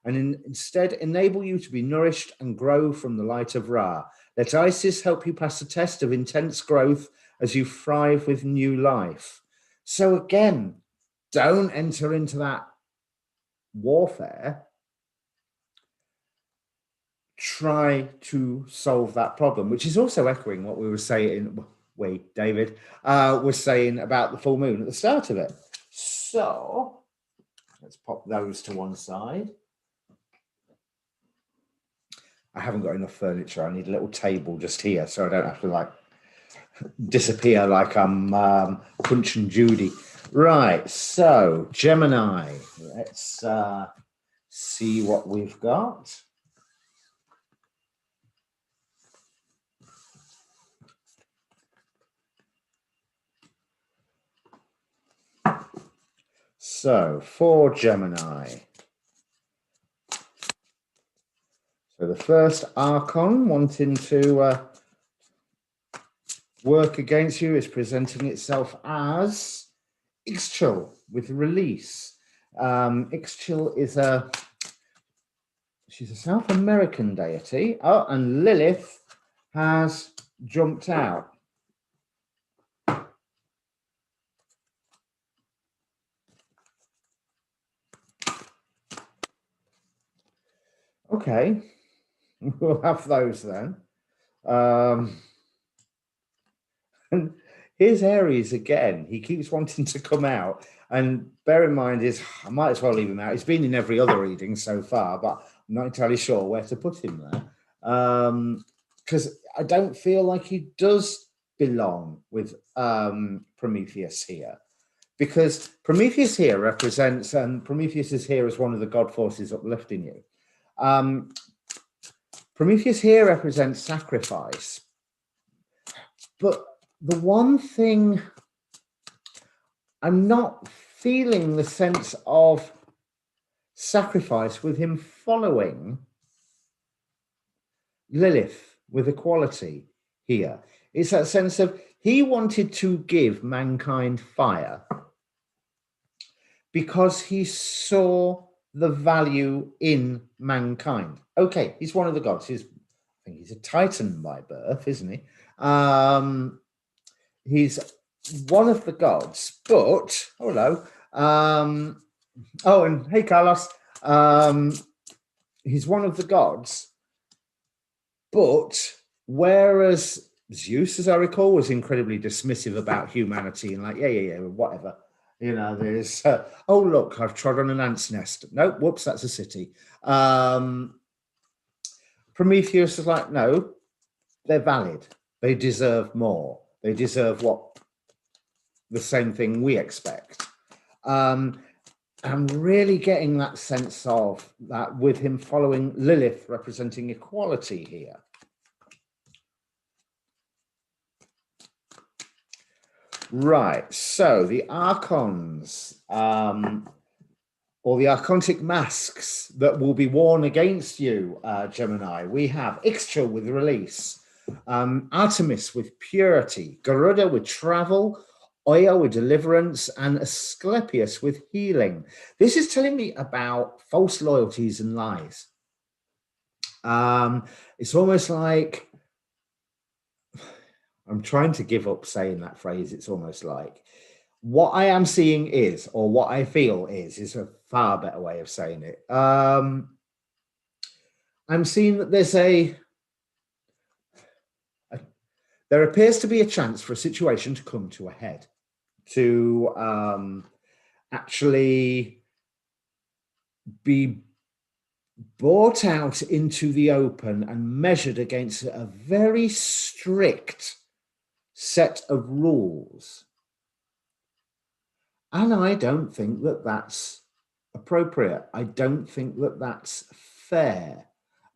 and instead enable you to be nourished and grow from the light of Ra. Let Isis help you pass the test of intense growth as you thrive with new life. So again, don't enter into that warfare. Try to solve that problem, which is also echoing what we were saying, David was saying about the full moon at the start of it. So let's pop those to one side. I haven't got enough furniture. I need a little table just here so I don't have to like disappear like I'm Punch and Judy. Right, so Gemini, let's see what we've got. So for Gemini, first archon wanting to work against you is presenting itself as Ixchel with release. Ixchel is she's a South American deity. Oh, and Lilith has jumped out. Okay, we'll have those then. And here's Aries again. He keeps wanting to come out. And bear in mind, I might as well leave him out. He's been in every other reading so far, but I'm not entirely sure where to put him there. Because I don't feel like he does belong with Prometheus here. Because Prometheus here represents, and Prometheus is here as one of the god forces uplifting you. Prometheus here represents sacrifice. But the one thing, I'm not feeling the sense of sacrifice with him following Lilith with equality here. It's that sense of he wanted to give mankind fire because he saw the value in mankind. Okay, he's one of the gods. I think he's a Titan by birth, isn't he? He's one of the gods, but hello. Oh, and hey, Carlos. He's one of the gods, but whereas Zeus, as I recall, was incredibly dismissive about humanity and like, yeah, whatever. You know, there's, oh, look, I've trod on an ant's nest. Nope, whoops, that's a city. Prometheus is like, no, they're valid. They deserve more. They deserve the same thing we expect. I'm really getting that sense of that with him following Lilith representing equality here. Right, so the archons, or the archontic masks that will be worn against you, Gemini. We have Ixchel with release, Artemis with purity, Garuda with travel, Oya with deliverance, and Asclepius with healing. This is telling me about false loyalties and lies. It's almost like, I'm trying to give up saying that phrase, it's almost like, what I am seeing is, or what I feel is a far better way of saying it. I'm seeing that there appears to be a chance for a situation to come to a head, to actually be brought out into the open and measured against a very strict set of rules. And I don't think that that's appropriate. I don't think that that's fair.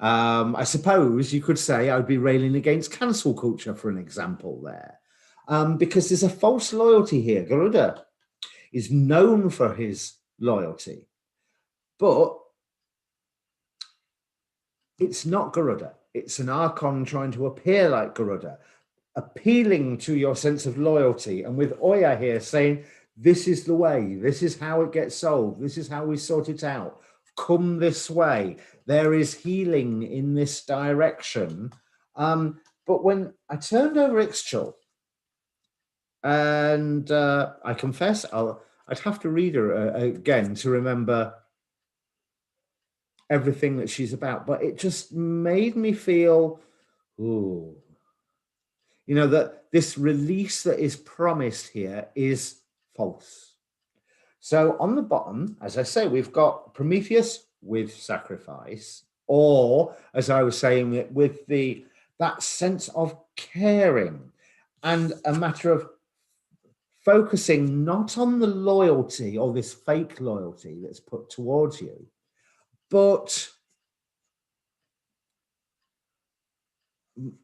I suppose you could say I'd be railing against cancel culture, for an example there, because there's a false loyalty here. Garuda is known for his loyalty, but it's not Garuda. It's an archon trying to appear like Garuda, appealing to your sense of loyalty. And with Oya here saying, this is the way, this is how it gets solved, this is how we sort it out. Come this way. There is healing in this direction. But when I turned over Ixchel, and I confess, I'd have to read her again to remember everything that she's about, but it just made me feel, ooh, you know, that this release that is promised here is false. So on the bottom, as I say, we've got Prometheus with sacrifice, or as I was saying, with that sense of caring and a matter of focusing not on the loyalty or this fake loyalty that's put towards you, but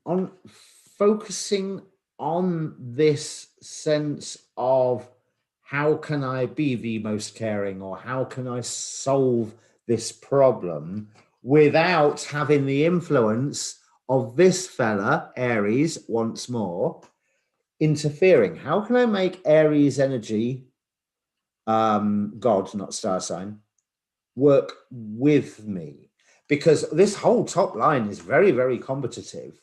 on focusing on this sense of how can I be the most caring, or how can I solve this problem without having the influence of this fella, Aries, once more, interfering. How can I make Aries energy, God, not star sign, work with me? Because this whole top line is very, very competitive,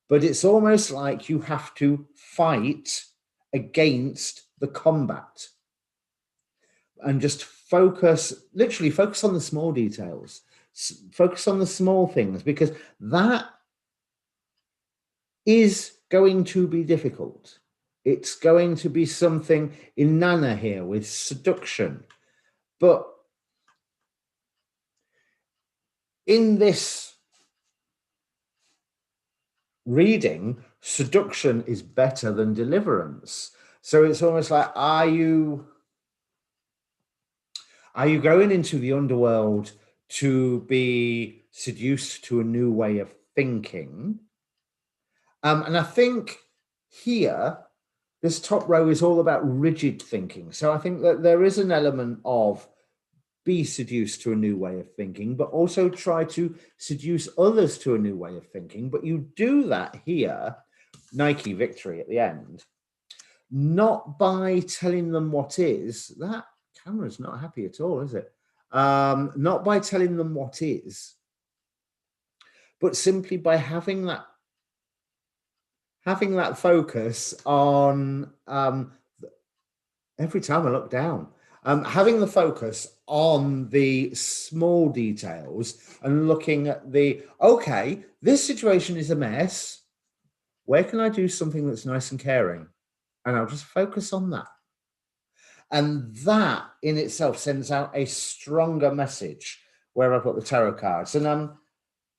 but it's almost like you have to fight against the combat and just focus, literally focus on the small details, focus on the small things, because that is going to be difficult. It's going to be something in Nana here with seduction. But in this reading, seduction is better than deliverance. So it's almost like, are you going into the underworld to be seduced to a new way of thinking? And I think here, this top row is all about rigid thinking. So I think that there is an element of be seduced to a new way of thinking, but also try to seduce others to a new way of thinking. But you do that here, Nike victory at the end, not by telling them what is. That camera's not happy at all, is it? Not by telling them what is, but simply by having that focus on, every time I look down, having the focus on the small details and looking at okay, this situation is a mess. Where can I do something that's nice and caring? And I'll just focus on that. And that in itself sends out a stronger message where I've got the tarot cards. And I'm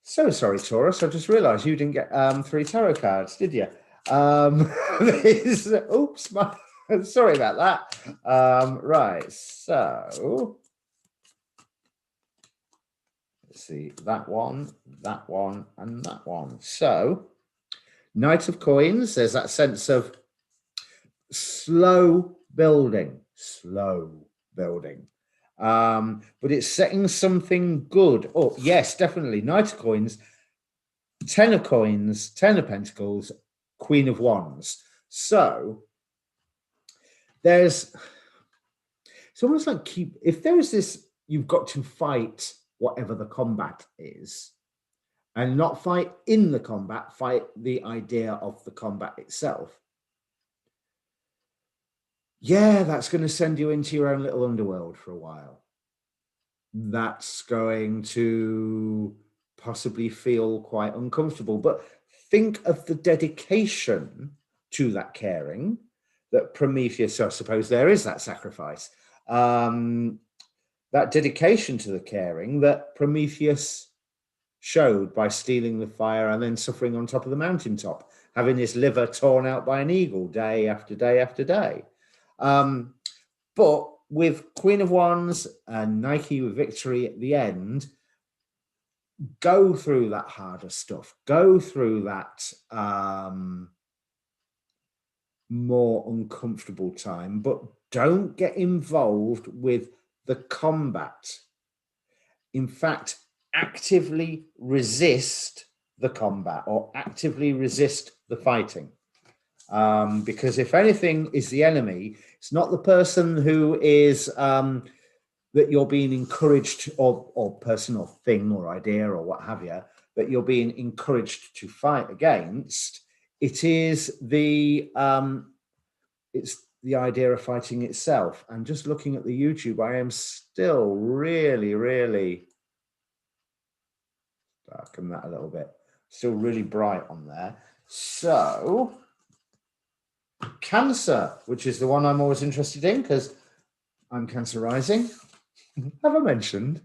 so sorry, Taurus. I just realized you didn't get 3 tarot cards, did you? Oops, sorry about that. Right, so let's see, that one, and that one. So Knight of Coins, there's that sense of slow building. But it's setting something good up. Yes, definitely. Knight of Coins, 10 of Coins, 10 of Pentacles, Queen of Wands. So it's almost like if there's this, you've got to fight whatever the combat is, and not fight in the combat, fight the idea of the combat itself. Yeah, that's going to send you into your own little underworld for a while. That's going to possibly feel quite uncomfortable, but think of the dedication to that caring that Prometheus, so I suppose there is that sacrifice, that dedication to the caring that Prometheus showed by stealing the fire and then suffering on top of the mountaintop, having his liver torn out by an eagle day after day after day. But with Queen of Wands and Nike with victory at the end, go through that harder stuff, go through that more uncomfortable time, but don't get involved with the combat. In fact, actively resist the combat or actively resist the fighting. Because if anything is the enemy, it's not the person who is that you're being encouraged, or person or thing or idea or what have you, that you're being encouraged to fight against. It is it's the idea of fighting itself. And just looking at the YouTube, I am still really darken that a little bit. Still really bright on there. So Cancer, which is the one I'm always interested in because I'm Cancer rising. Have I mentioned?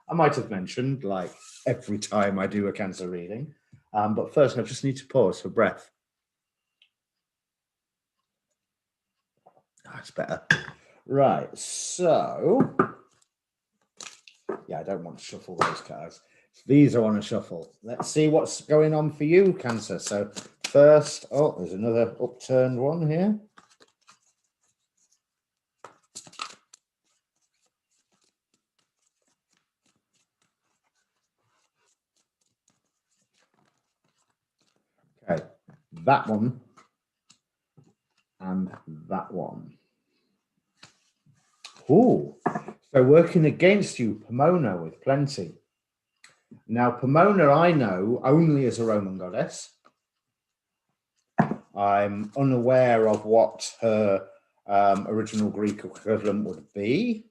I might have mentioned like every time I do a Cancer reading. But first I just need to pause for breath. That's better. Right, so yeah, I don't want to shuffle those cards. These I want to shuffle. Let's see what's going on for you, Cancer. So first, oh, there's another upturned one here. Okay, that one and that one. Oh, so working against you, Pomona with plenty. Now, Pomona I know only as a Roman goddess. I'm unaware of what her original Greek equivalent would be.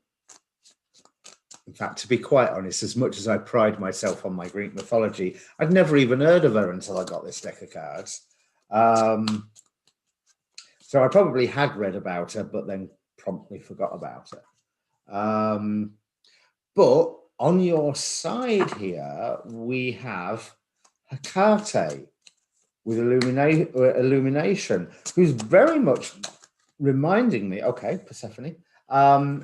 In fact, to be quite honest, as much as I pride myself on my Greek mythology, I'd never even heard of her until I got this deck of cards. So I probably had read about her, but then promptly forgot about her. But on your side here, we have Hecate with illumination, who's very much reminding me, okay, Persephone,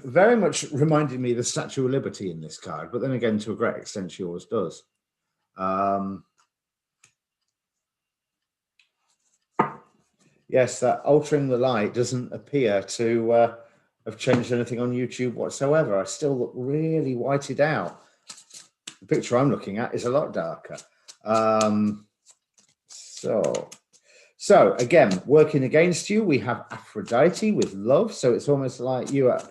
very much reminding me of the Statue of Liberty in this card, but then again, to a great extent, she always does. Yes, that altering the light doesn't appear to have changed anything on YouTube whatsoever. I still look really whited out. The picture I'm looking at is a lot darker. So again, working against you, we have Aphrodite with love. So it's almost like you are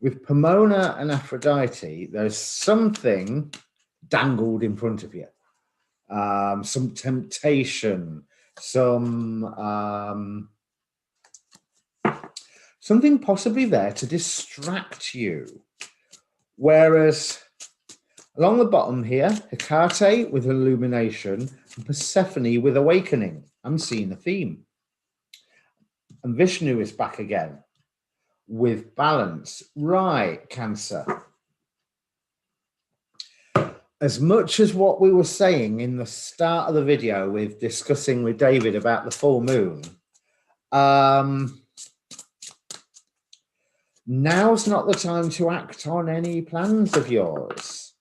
with Pomona and Aphrodite. There's something dangled in front of you, some temptation, something possibly there to distract you. Whereas along the bottom here, Hecate with illumination and Persephone with awakening. I'm seeing a theme. And Vishnu is back again with balance. Right, Cancer. As much as what we were saying in the start of the video with discussing with David about the full moon, now's not the time to act on any plans of yours.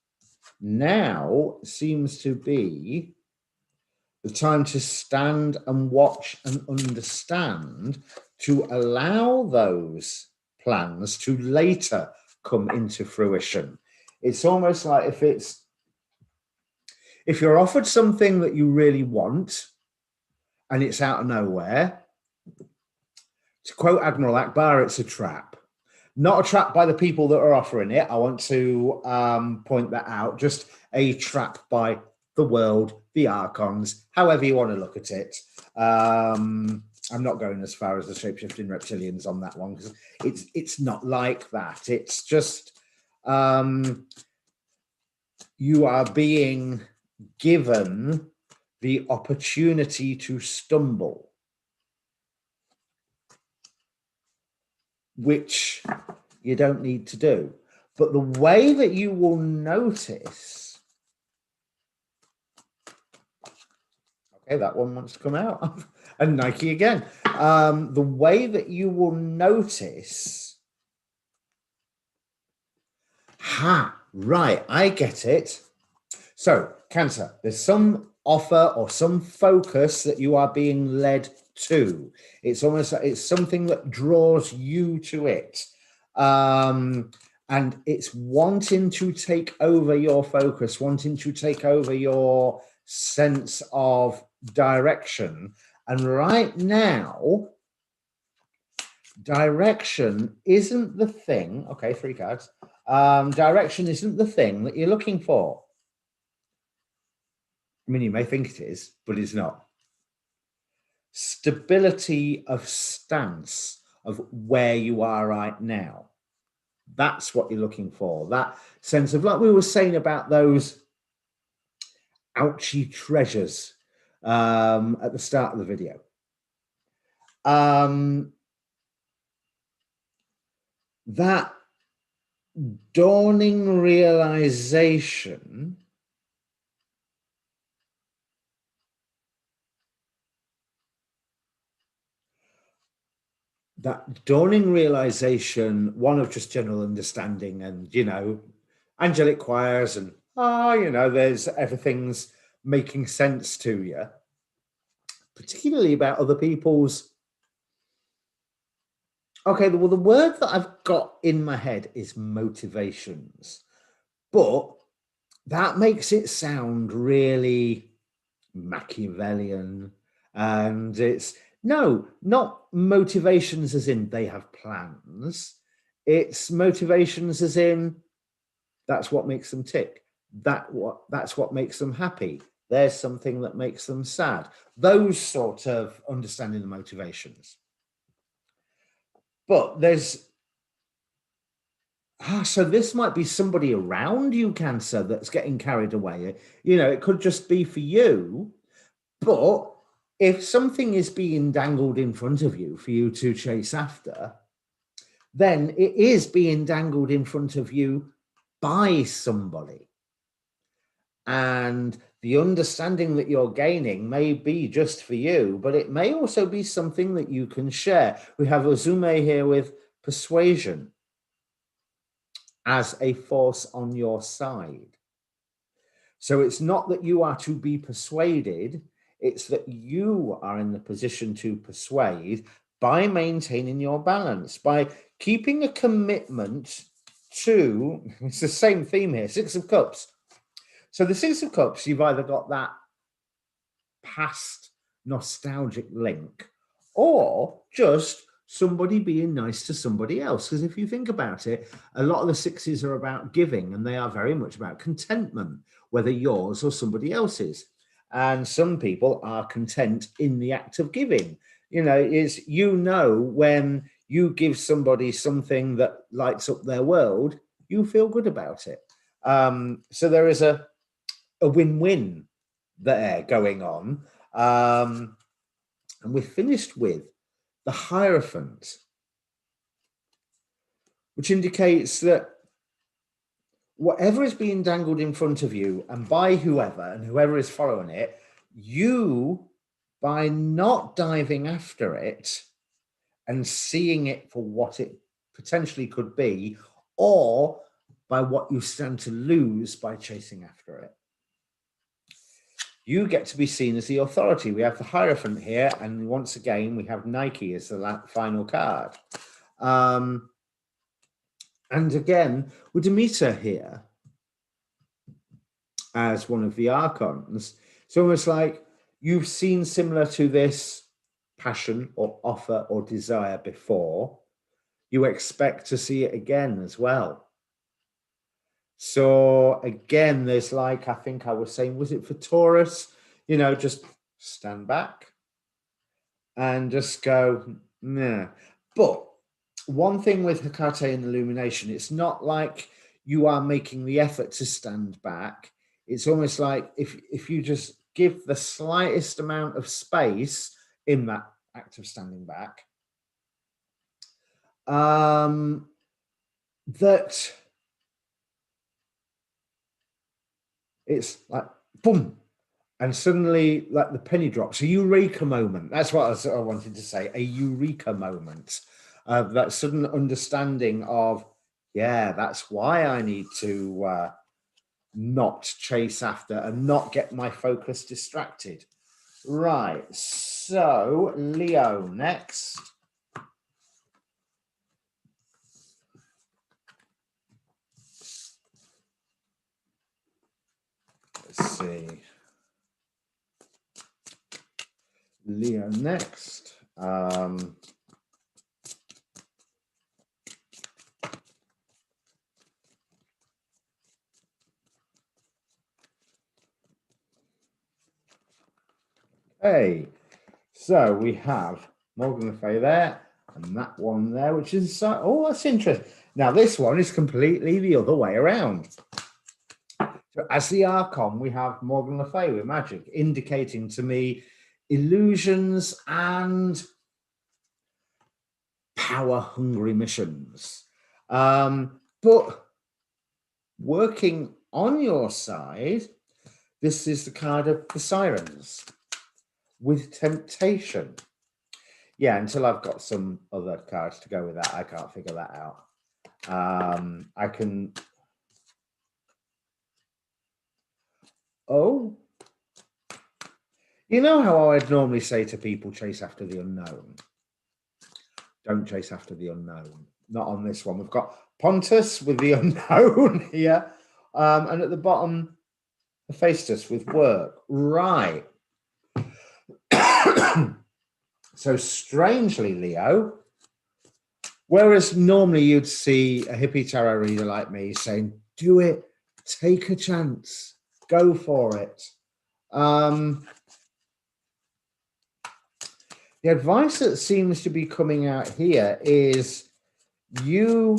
Now seems to be the time to stand and watch and understand, to allow those plans to later come into fruition. It's almost like if you're offered something that you really want and it's out of nowhere, to quote Admiral Akbar, it's a trap. Not a trap by the people that are offering it. I want to point that out. Just a trap by the world, the archons, however you want to look at it. I'm not going as far as the shape-shifting reptilians on that one, because it's not like that. It's just you are being given the opportunity to stumble, which you don't need to do. But the way that you will notice, okay, that one wants to come out, and Nike again. The way that you will notice, right, I get it. So, Cancer, there's some offer or some focus that you are being led to. It's almost like it's something that draws you to it. And it's wanting to take over your focus, wanting to take over your sense of direction. And right now, direction isn't the thing. Okay, 3 cards. Direction isn't the thing that you're looking for. I mean, you may think it is, but it's not. Stability of stance of where you are right now. That's what you're looking for. That sense of, like we were saying about those ouchy treasures at the start of the video. That dawning realization one of just general understanding and, you know, angelic choirs and, you know, there's everything's making sense to you, particularly about other people's. Okay, well, the word that I've got in my head is motivations, but that makes it sound really Machiavellian. And it's, no, not motivations as in they have plans. It's motivations as in that's what makes them tick. That's what makes them happy. There's something that makes them sad. Those sort of understanding the motivations. But there's, so this might be somebody around you, Cancer, that's getting carried away. You know, it could just be for you. But if something is being dangled in front of you for you to chase after, then it is being dangled in front of you by somebody. And the understanding that you're gaining may be just for you, but it may also be something that you can share. We have Ozume here with persuasion as a force on your side. So it's not that you are to be persuaded, it's that you are in the position to persuade by maintaining your balance, by keeping a commitment to, it's the same theme here, Six of Cups. So the Six of Cups, you've either got that past nostalgic link or just somebody being nice to somebody else. Because if you think about it, a lot of the sixes are about giving, and they are very much about contentment, whether yours or somebody else's. And some people are content in the act of giving. You know, is, you know, when you give somebody something that lights up their world, you feel good about it. So there is a win-win there going on. And we're finished with the Hierophant, which indicates that whatever is being dangled in front of you and by whoever, and whoever is following it, you, by not diving after it and seeing it for what it potentially could be, or by what you stand to lose by chasing after it, you get to be seen as the authority. We have the Hierophant here, and once again, we have Nike as the final card. And again, with Demeter here as one of the archons, it's almost like you've seen similar to this passion or offer or desire before. You expect to see it again as well. So again, there's like, I think I was saying, was it for Taurus? You know, just stand back and just go, nah. But one thing with Hecate and Illumination, it's not like you are making the effort to stand back. It's almost like if you just give the slightest amount of space in that act of standing back, that it's like, boom, and suddenly like the penny drops, a eureka moment. That's what I wanted to say, a eureka moment. That sudden understanding of, yeah, that's why I need to not chase after and not get my focus distracted. Right, so Leo next. Let's see. Leo next. Okay, so we have Morgan Le Fay there, and that one there, which is, oh, that's interesting. Now, this one is completely the other way around. So as the Archon, we have Morgan Le Fay with magic, indicating to me illusions and power-hungry missions. But working on your side, this is the card of the Sirens with temptation. Yeah, until I've got some other cards to go with that, I can't figure that out. I can... Oh, you know how I'd normally say to people, chase after the unknown? Don't chase after the unknown. Not on this one. We've got Pontus with the unknown here. And at the bottom, Hephaestus with work. Right. So strangely, Leo, whereas normally you'd see a hippie tarot reader like me saying, do it, take a chance, go for it. The advice that seems to be coming out here is you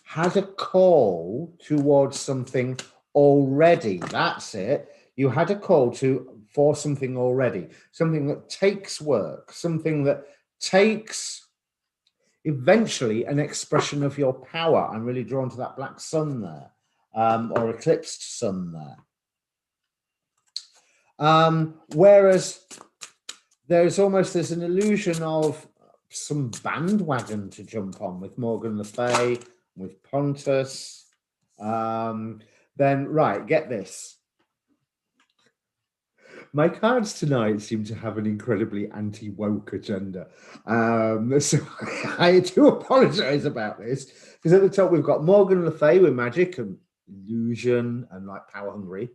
had a call towards something already. That's it. You had a call for something already, something that takes work, something that takes eventually an expression of your power. I'm really drawn to that black sun there, or eclipsed sun there. Whereas there's an illusion of some bandwagon to jump on with Morgan Le Fay, with Pontus. Then, right, get this. My cards tonight seem to have an incredibly anti-woke agenda. So I do apologize about this, because at the top we've got Morgan Le Fay with magic and illusion and like power hungry.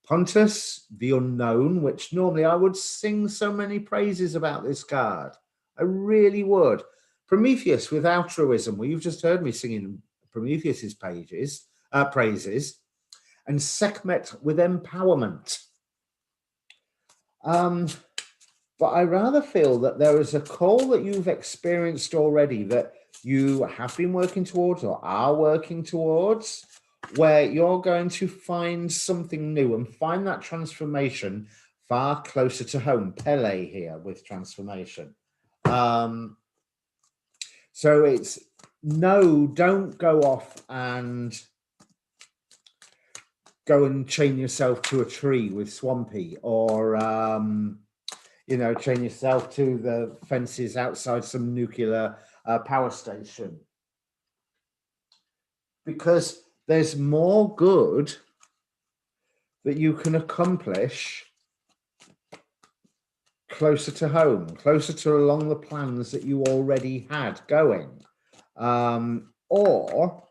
Pontus, the unknown, which normally I would sing so many praises about this card. I really would. Prometheus with altruism. Well, you've just heard me singing Prometheus's praises. And Sekhmet with empowerment. But I rather feel that there is a call that you've experienced already that you have been working towards or are working towards, where you're going to find something new and find that transformation far closer to home. Pele here with transformation. So it's no, don't go off and go and chain yourself to a tree with Swampy, or you know, chain yourself to the fences outside some nuclear power station, because there's more good that you can accomplish closer to home, closer to along the plans that you already had going. Or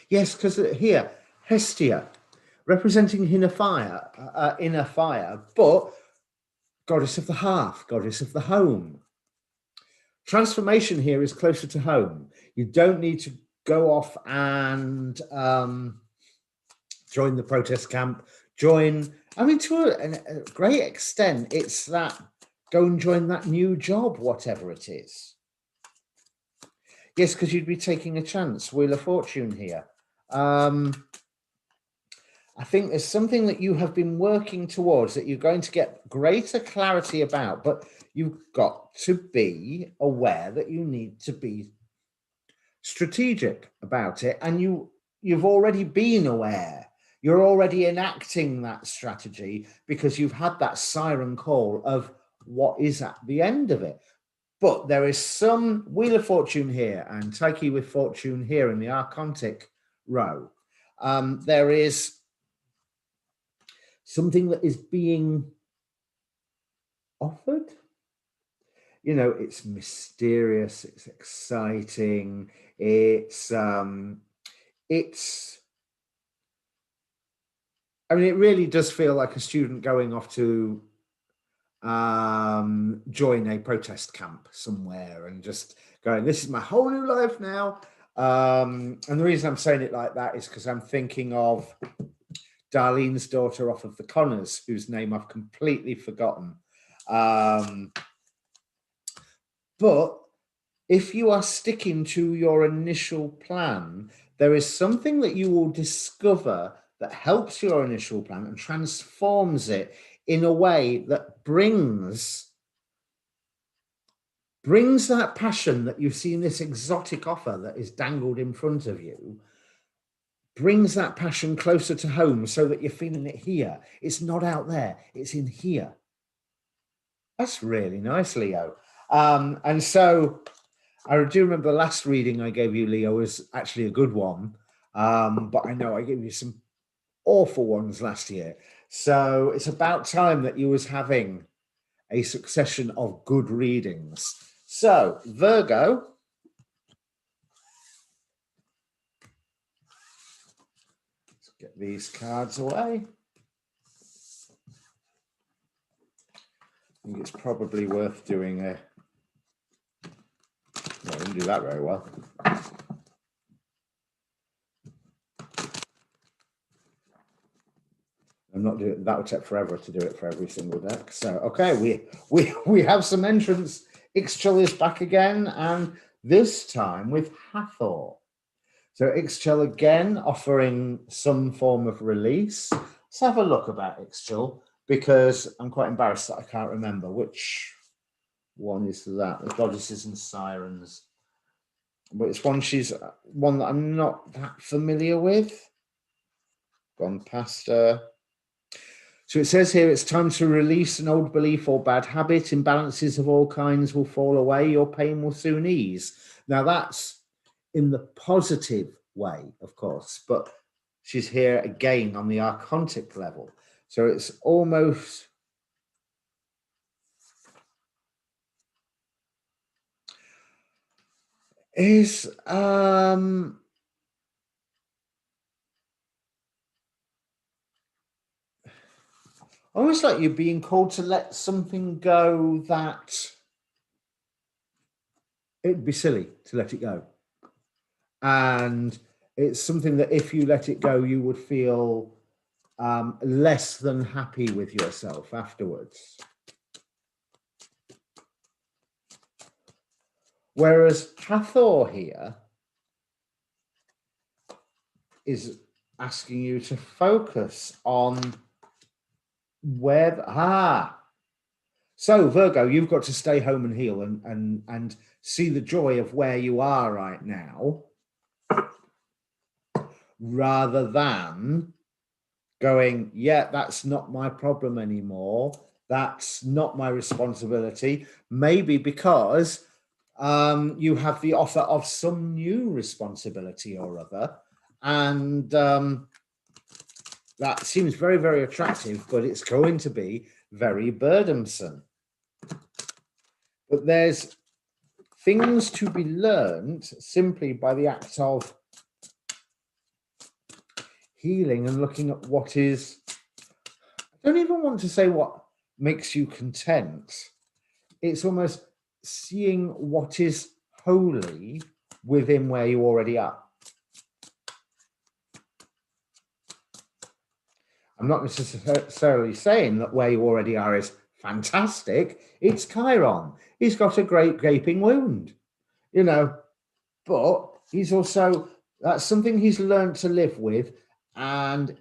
yes, because here, Hestia, representing inner fire, but goddess of the hearth, goddess of the home. Transformation here is closer to home. You don't need to go off and join the protest camp, to a great extent, it's that go and join that new job, whatever it is. Yes, because you'd be taking a chance. Wheel of Fortune here. I think there's something that you have been working towards that you're going to get greater clarity about, but you've got to be aware that you need to be strategic about it. And you've already been aware. You're already enacting that strategy because you've had that siren call of what is at the end of it. But there is some Wheel of Fortune here and Tyche with Fortune here in the Archontic row. There is something that is being offered. You know, it's mysterious, it's exciting, I mean, it really does feel like a student going off to join a protest camp somewhere and just going, this is my whole new life now. And the reason I'm saying it like that is because I'm thinking of Darlene's daughter off of the Connors, whose name I've completely forgotten. But if you are sticking to your initial plan, there is something that you will discover that helps your initial plan and transforms it in a way that brings that passion that you've seen, this exotic offer that is dangled in front of you, brings that passion closer to home so that you're feeling it here. It's not out there, it's in here. That's really nice, Leo. And so I do remember the last reading I gave you, Leo, was actually a good one. But I know I gave you some awful ones last year. So it's about time that you was having a succession of good readings. So, Virgo. Let's get these cards away. I think it's probably worth doing a... No, I didn't do that very well. I'm not doing that. Would take forever to do it for every single deck. So okay, we have some entrance. Ixchel is back again, and this time with Hathor. So Ixchel again offering some form of release. Let's have a look about Ixchel, because I'm quite embarrassed that I can't remember which one is that. The Goddesses and Sirens. But it's one that I'm not that familiar with. Gone past her. So it says here, it's time to release an old belief or bad habit. Imbalances of all kinds will fall away. Your pain will soon ease. Now that's in the positive way, of course, but she's here again on the archontic level. So it's almost... is almost like you're being called to let something go that it'd be silly to let it go. And it's something that if you let it go, you would feel less than happy with yourself afterwards. Whereas Hathor here is asking you to focus on where... So Virgo, you've got to stay home and heal and see the joy of where you are right now, rather than going, yeah, that's not my problem anymore. That's not my responsibility. Maybe because you have the offer of some new responsibility or other. And that seems very, very attractive, but it's going to be very burdensome. But there's things to be learned simply by the act of healing and looking at what is... I don't even want to say what makes you content. It's almost seeing what is holy within where you already are. I'm not necessarily saying that where you already are is fantastic. It's Chiron. He's got a great gaping wound, you know, but he's also... that's something he's learned to live with, and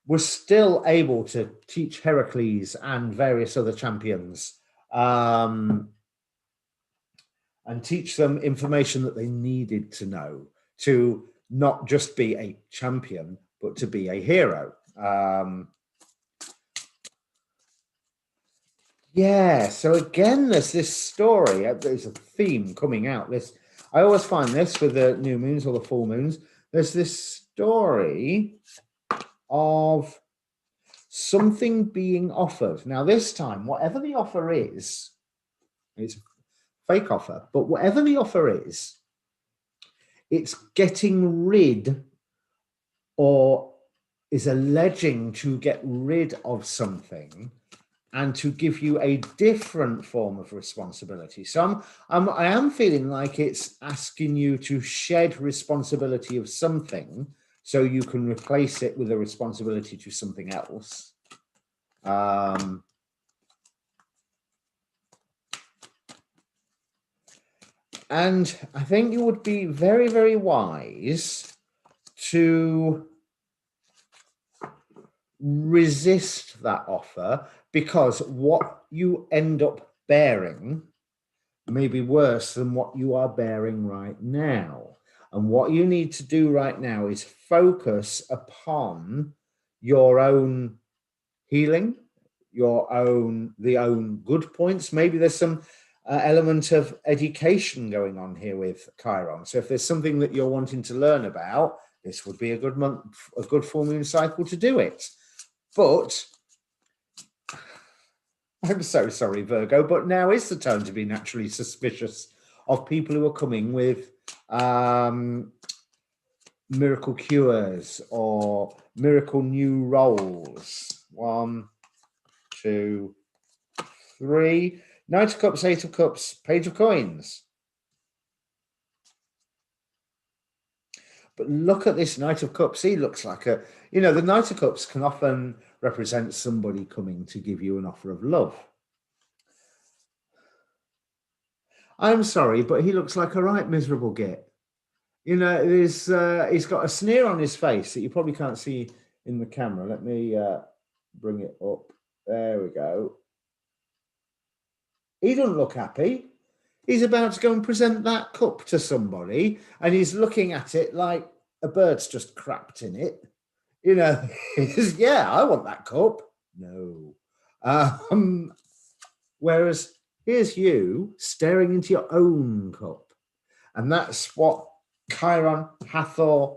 was still able to teach Heracles and various other champions and teach them information that they needed to know to not just be a champion, but to be a hero. Yeah, so again, there's this story, there's a theme coming out. I always find this with the new moons or the full moons, there's this story of something being offered. Now, this time, whatever the offer is, it's a fake offer, but whatever the offer is, it's getting rid, or is alleging to get rid of something and to give you a different form of responsibility. So I am feeling like it's asking you to shed responsibility of something so you can replace it with a responsibility to something else. And I think it would be very, very wise to resist that offer, because what you end up bearing may be worse than what you are bearing right now. And what you need to do right now is focus upon your own healing, the own good points. Maybe there's some element of education going on here with Chiron. So if there's something that you're wanting to learn about, this would be a good month, a good full moon cycle to do it. But I'm so sorry, Virgo, but now is the time to be naturally suspicious of people who are coming with miracle cures or miracle new roles. 1, 2, 3. Knight of Cups, Eight of Cups, Page of Coins. But look at this Knight of Cups. He looks like a, you know, the Knight of Cups can often represent somebody coming to give you an offer of love. I'm sorry, but he looks like a right miserable git. You know, he's got a sneer on his face that you probably can't see in the camera. Let me bring it up. There we go. He doesn't look happy. He's about to go and present that cup to somebody, and he's looking at it like a bird's just crapped in it. You know, yeah, I want that cup. No. Whereas here's you staring into your own cup. And that's what Chiron, Hathor,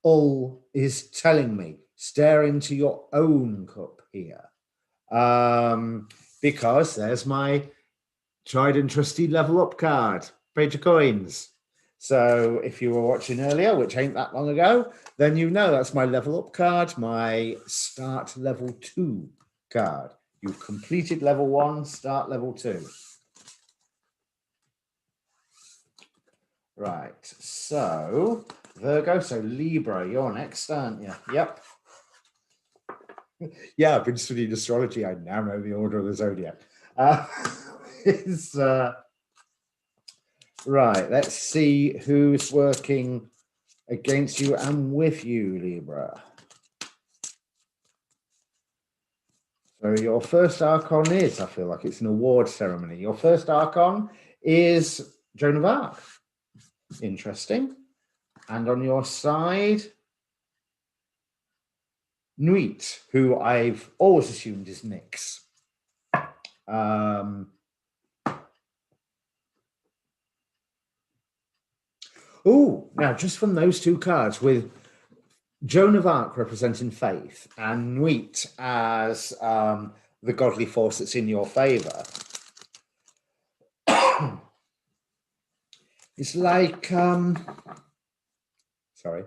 Ul is telling me. Stare into your own cup here. Because there's my tried and trusty level up card, Page of Coins. So if you were watching earlier, which ain't that long ago, then you know that's my level up card, my start level 2 card. You've completed level 1, start level 2. Right, so Virgo, so Libra, you're next, aren't you? Yep. Yeah, I've been studying astrology. I now know the order of the zodiac. Right, let's see who's working against you and with you, Libra. So your first archon is, I feel like it's an award ceremony. Your first archon is Joan of Arc. Interesting. And on your side, Nuit, who I've always assumed is Nyx. Oh, now just from those two cards, with Joan of Arc representing faith and Nuit as the godly force that's in your favor, it's like, sorry,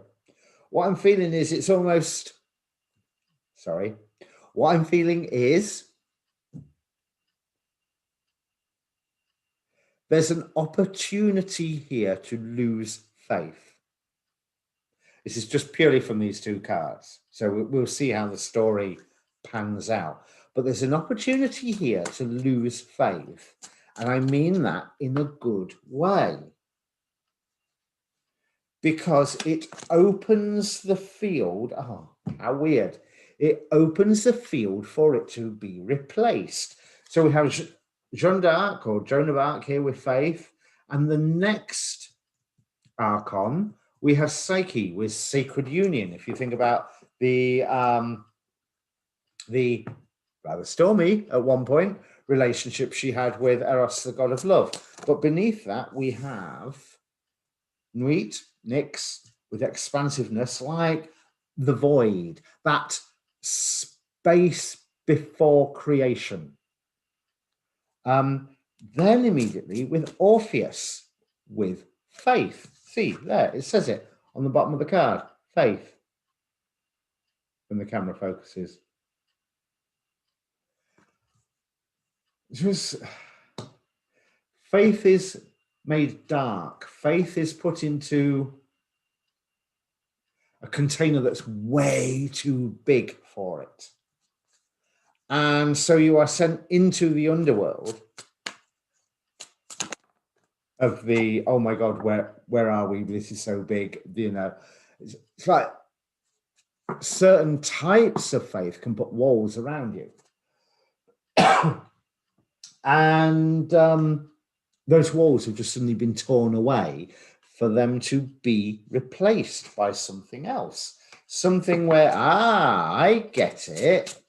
what I'm feeling is it's almost, sorry, what I'm feeling is there's an opportunity here to lose faith. This is just purely from these two cards. So we'll see how the story pans out. But there's an opportunity here to lose faith. And I mean that in a good way. Because it opens the field. Oh, how weird. It opens the field for it to be replaced. So we have Jeanne d'Arc or Joan of Arc here with faith. And the next archon, we have Psyche with Sacred Union. If you think about the rather stormy at one point relationship she had with Eros, the god of love. But beneath that, we have Nuit, Nyx, with expansiveness, like the void, that space before creation. Then immediately with Orpheus, with faith. See, there, it says it on the bottom of the card, faith, when the camera focuses. Just, faith is made dark. Faith is put into a container that's way too big for it. And so you are sent into the underworld of the, oh my God, where are we? This is so big. You know, it's like certain types of faith can put walls around you. And those walls have just suddenly been torn away for them to be replaced by something else. Something where, I get it.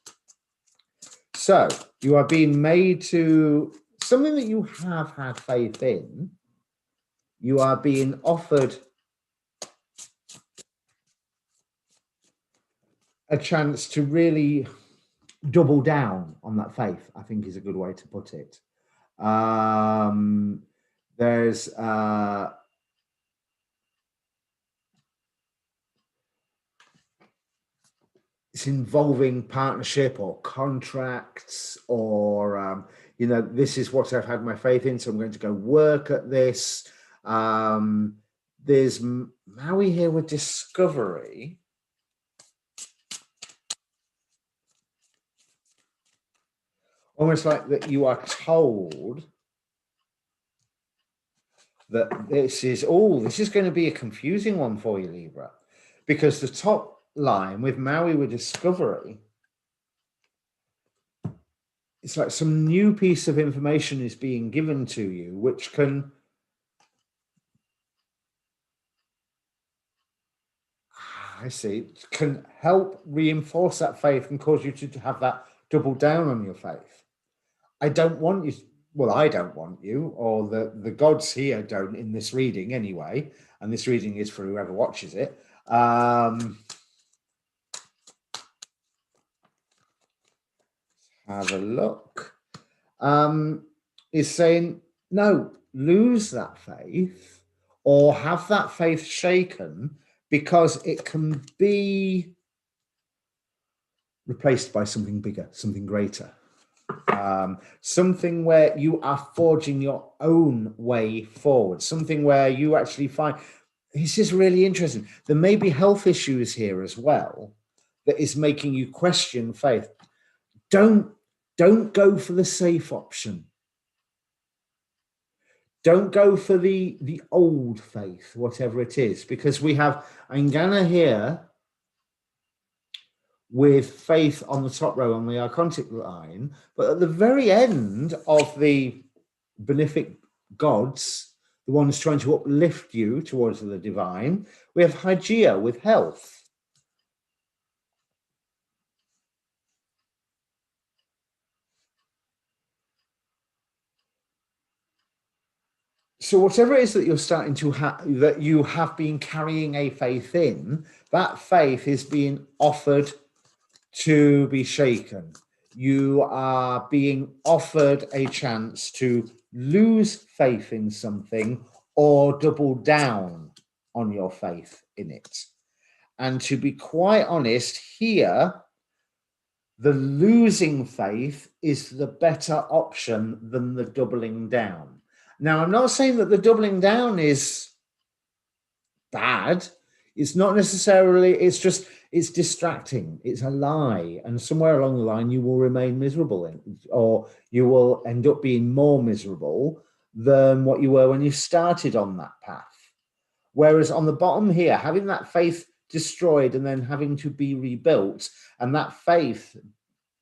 So you are being made to, something that you have had faith in, you are being offered a chance to really double down on that faith, I think is a good way to put it. There's it's involving partnership or contracts, or you know, this is what I've had my faith in, so I'm going to go work at this. There's Maui here with discovery. Almost like that you are told that this is going to be a confusing one for you, Libra, because the top line with Maui with discovery, it's like some new piece of information is being given to you, which can can help reinforce that faith and cause you to have that double down on your faith. I don't want you, well, I don't want you, or the gods here don't in this reading anyway, and this reading is for whoever watches it. Have a look. Is saying, no, lose that faith or have that faith shaken, because it can be replaced by something bigger, something greater. Something where you are forging your own way forward, something where you actually find, this is really interesting. There may be health issues here as well that is making you question faith. Don't go for the safe option. Don't go for the old faith, whatever it is, because we have Angana here with faith on the top row on the archontic line, but at the very end of the benefic gods, the ones trying to uplift you towards the divine, we have Hygeia with health. So whatever it is that you're starting to have, that you have been carrying a faith in, that faith is being offered to be shaken. You are being offered a chance to lose faith in something or double down on your faith in it. And to be quite honest, here, the losing faith is the better option than the doubling down. Now, I'm not saying that the doubling down is bad. It's not necessarily, it's just, it's distracting. It's a lie. And somewhere along the line, you will remain miserable, or you will end up being more miserable than what you were when you started on that path. Whereas on the bottom here, having that faith destroyed and then having to be rebuilt, and that faith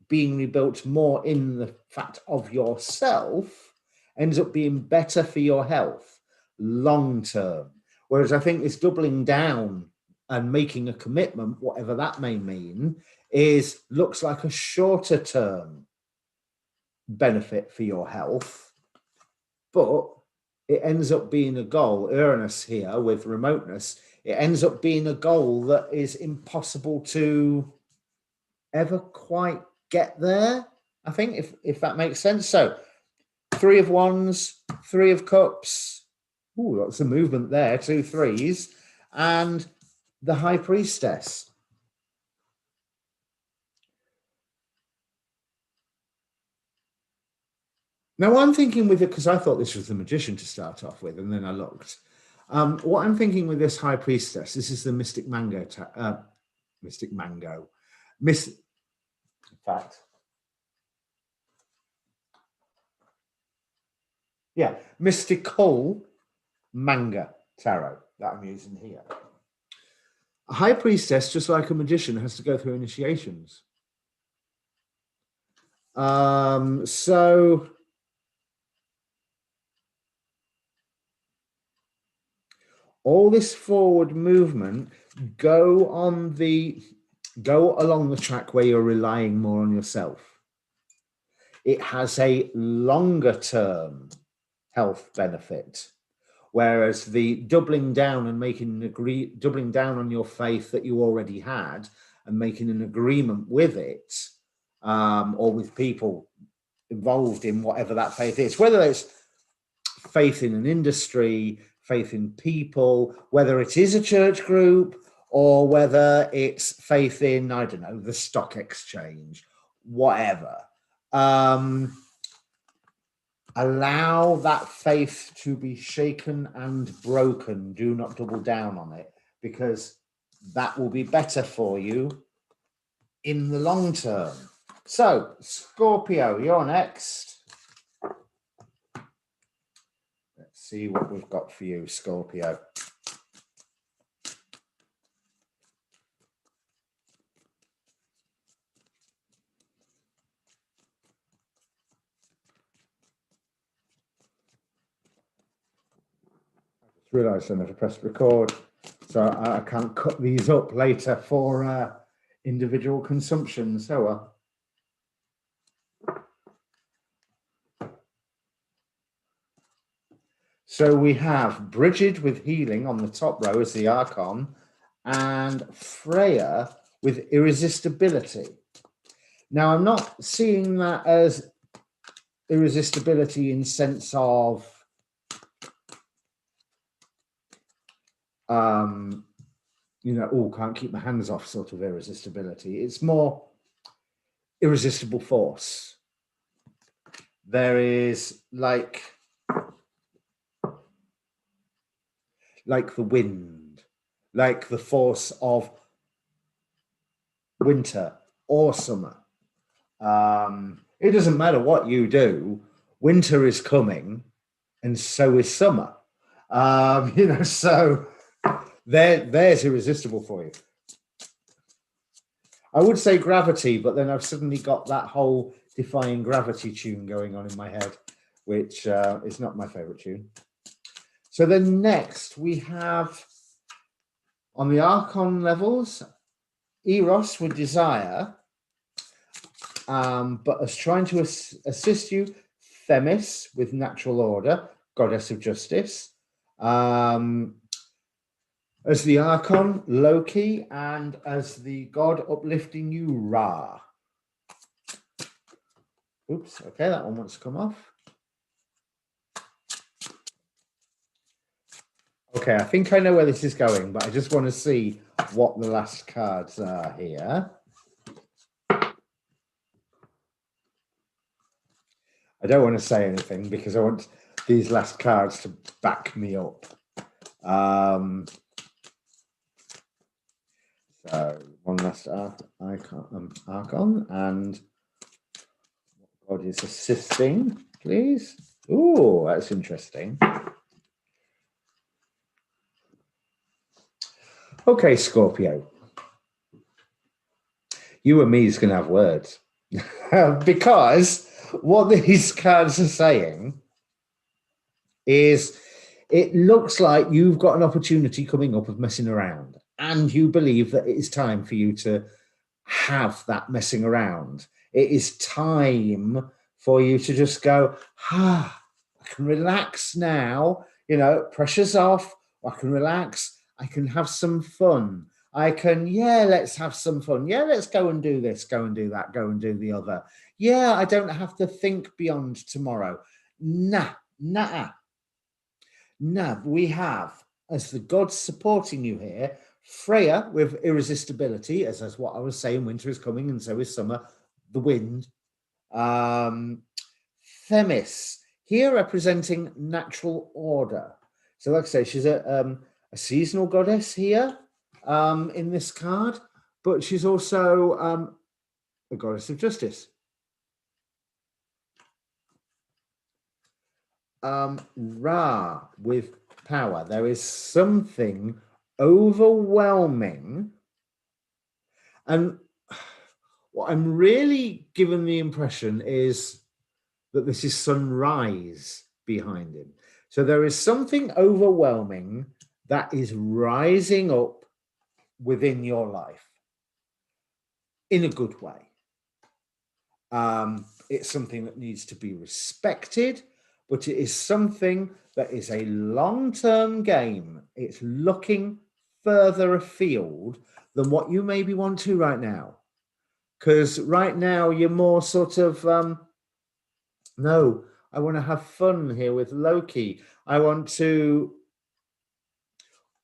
being rebuilt more in the fact of yourself, ends up being better for your health long term. Whereas I think this doubling down and making a commitment, whatever that may mean, looks like a shorter term benefit for your health, but it ends up being a goal. Uranus here with remoteness, it ends up being a goal that is impossible to ever quite get there, I think, if that makes sense. So 3 of Wands, 3 of Cups. Ooh, lots of movement there, 2 3s. And the High Priestess. Now, I'm thinking with it, because I thought this was the Magician to start off with, and then I looked. What I'm thinking with this High Priestess, this is the Mystic Mango. In fact, yeah, Mystical Manga Tarot that I'm using here. A High Priestess, just like a magician, has to go through initiations. So all this forward movement, go along the track where you're relying more on yourself. It has a longer term health benefit, whereas the doubling down and doubling down on your faith that you already had and making an agreement with it, or with people involved in whatever that faith is, whether it's faith in an industry, faith in people, whether it is a church group or whether it's faith in, I don't know, the stock exchange, whatever. Allow that faith to be shaken and broken. Do not double down on it, because that will be better for you in the long term. So, Scorpio, you're next. Let's see what we've got for you, Scorpio. Realised I never pressed record, so I can't cut these up later for individual consumption. So we have Bridget with healing on the top row as the Archon, and Freya with irresistibility. Now, I'm not seeing that as irresistibility in sense of you know, oh, can't keep my hands off sort of irresistibility. It's more irresistible force. There is like the wind, like the force of winter or summer. It doesn't matter what you do, winter is coming and so is summer. You know, so there's irresistible for you. I would say gravity, but then I've suddenly got that whole Defying Gravity tune going on in my head, which is not my favorite tune. So then next we have, on the Archon levels, Eros with desire, but as trying to assist you, Themis with natural order, goddess of justice. As the Archon, Loki, and as the god uplifting you, Ra. Oops, okay, that one wants to come off. Okay, I think I know where this is going, but I just want to see what the last cards are here. I don't want to say anything because I want these last cards to back me up. So one last Archon, and what God is assisting, please. Ooh, that's interesting. Okay, Scorpio. You and me is going to have words. Because what these cards are saying is it looks like you've got an opportunity coming up of messing around, and you believe that it is time for you to have that messing around. It is time for you to just go, I can relax now, you know, pressure's off, I can relax, I can have some fun. I can, yeah, let's have some fun. Yeah, let's go and do this, go and do that, go and do the other. Yeah, I don't have to think beyond tomorrow. Nah. We have, as the gods supporting you here, Freya with irresistibility, as that's what I was saying, winter is coming and so is summer, the wind. Themis, here representing natural order. So like I say, she's a seasonal goddess here in this card, but she's also a goddess of justice. Ra with power. There is something overwhelming, and what I'm really given the impression is that this is sunrise behind him. So there is something overwhelming that is rising up within your life in a good way. It's something that needs to be respected, but it is something that is a long-term game. It's looking further afield than what you maybe want to right now. Because right now you're more sort of, no, I want to have fun here with Loki. I want to,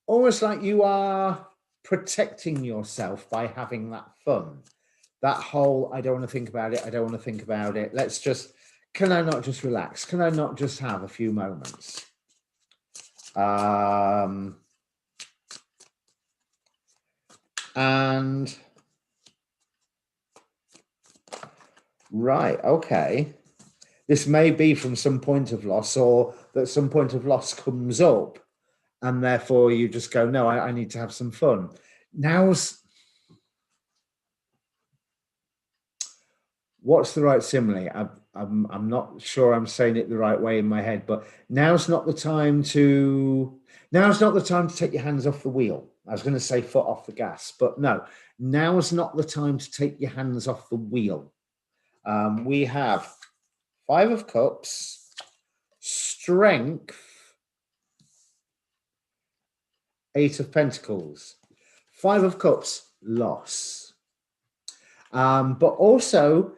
almost like you are protecting yourself by having that fun. That whole, I don't want to think about it, I don't want to think about it. Let's just, can I not just relax? Can I not just have a few moments? And right, okay. This may be from some point of loss, or that some point of loss comes up, and therefore you just go, no, I need to have some fun. What's the right simile? I'm not sure I'm saying it the right way in my head, but now's not the time to take your hands off the wheel. I was going to say foot off the gas, but no, now's not the time to take your hands off the wheel. We have 5 of Cups, Strength, 8 of Pentacles, 5 of Cups, loss. But also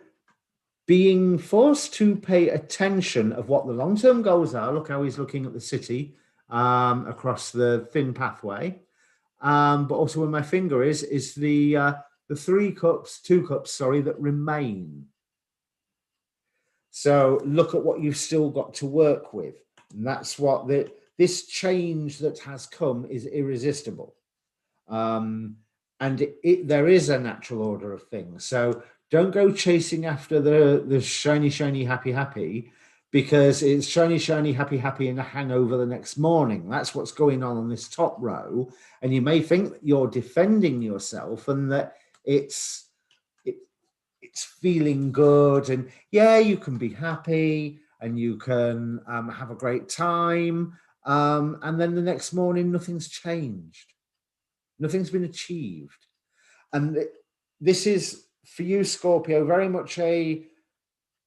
being forced to pay attention of what the long-term goals are. Look how he's looking at the city across the thin pathway. But also where my finger is the 2 cups, that remain. So look at what you've still got to work with. And that's what this change that has come is irresistible. And there is a natural order of things. So don't go chasing after the shiny, shiny, happy, happy, because it's shiny, shiny, happy, happy and a hangover the next morning. That's what's going on this top row. And you may think that you're defending yourself and that it's feeling good. And yeah, you can be happy and you can have a great time. And then the next morning, nothing's changed. Nothing's been achieved. And this is, for you, Scorpio, very much a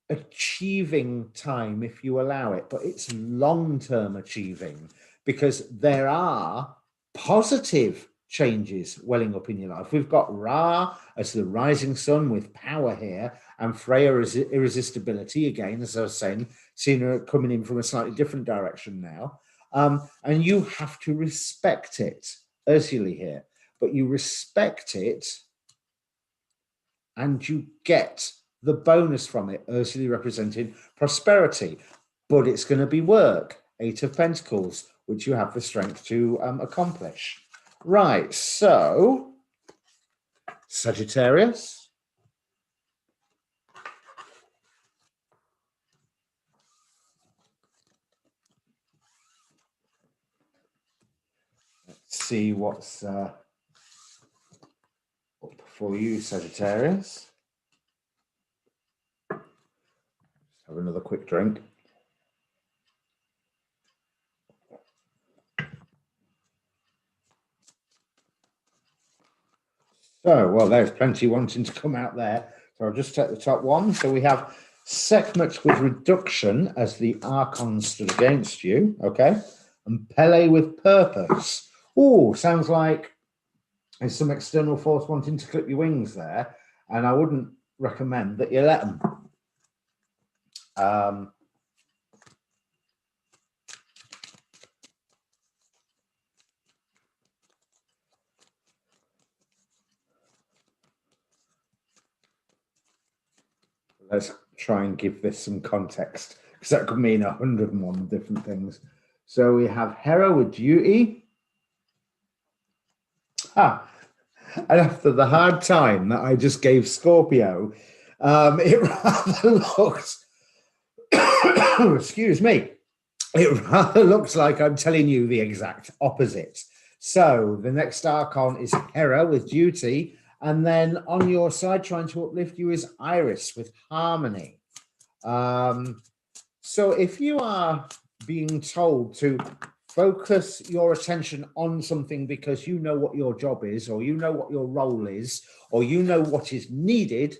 achieving time if you allow it, but it's long-term achieving, because there are positive changes welling up in your life. We've got Ra as the rising sun with power here, and Freya as irresistibility again, as I was saying, seeing her coming in from a slightly different direction now. And you have to respect it, Ursula here, but you respect it and you get the bonus from it, Ursula representing prosperity, but it's going to be work, 8 of Pentacles, which you have the strength to accomplish. Right, so Sagittarius. Let's see what's up for you, Sagittarius. Have another quick drink. So, well, there's plenty wanting to come out there. So I'll just take the top one. So we have Sekhmet with reduction as the Archon stood against you, okay? And Pele with purpose. Oh, sounds like there's some external force wanting to clip your wings there. And I wouldn't recommend that you let them. Let's try and give this some context, because that could mean 101 different things. So we have Hera with duty. And after the hard time that I just gave Scorpio, it rather looks, excuse me, it rather looks like I'm telling you the exact opposite. So the next Archon is Hera with duty. And then on your side, trying to uplift you, is Iris with harmony. So if you are being told to focus your attention on something because you know what your job is, or you know what your role is, or you know what is needed,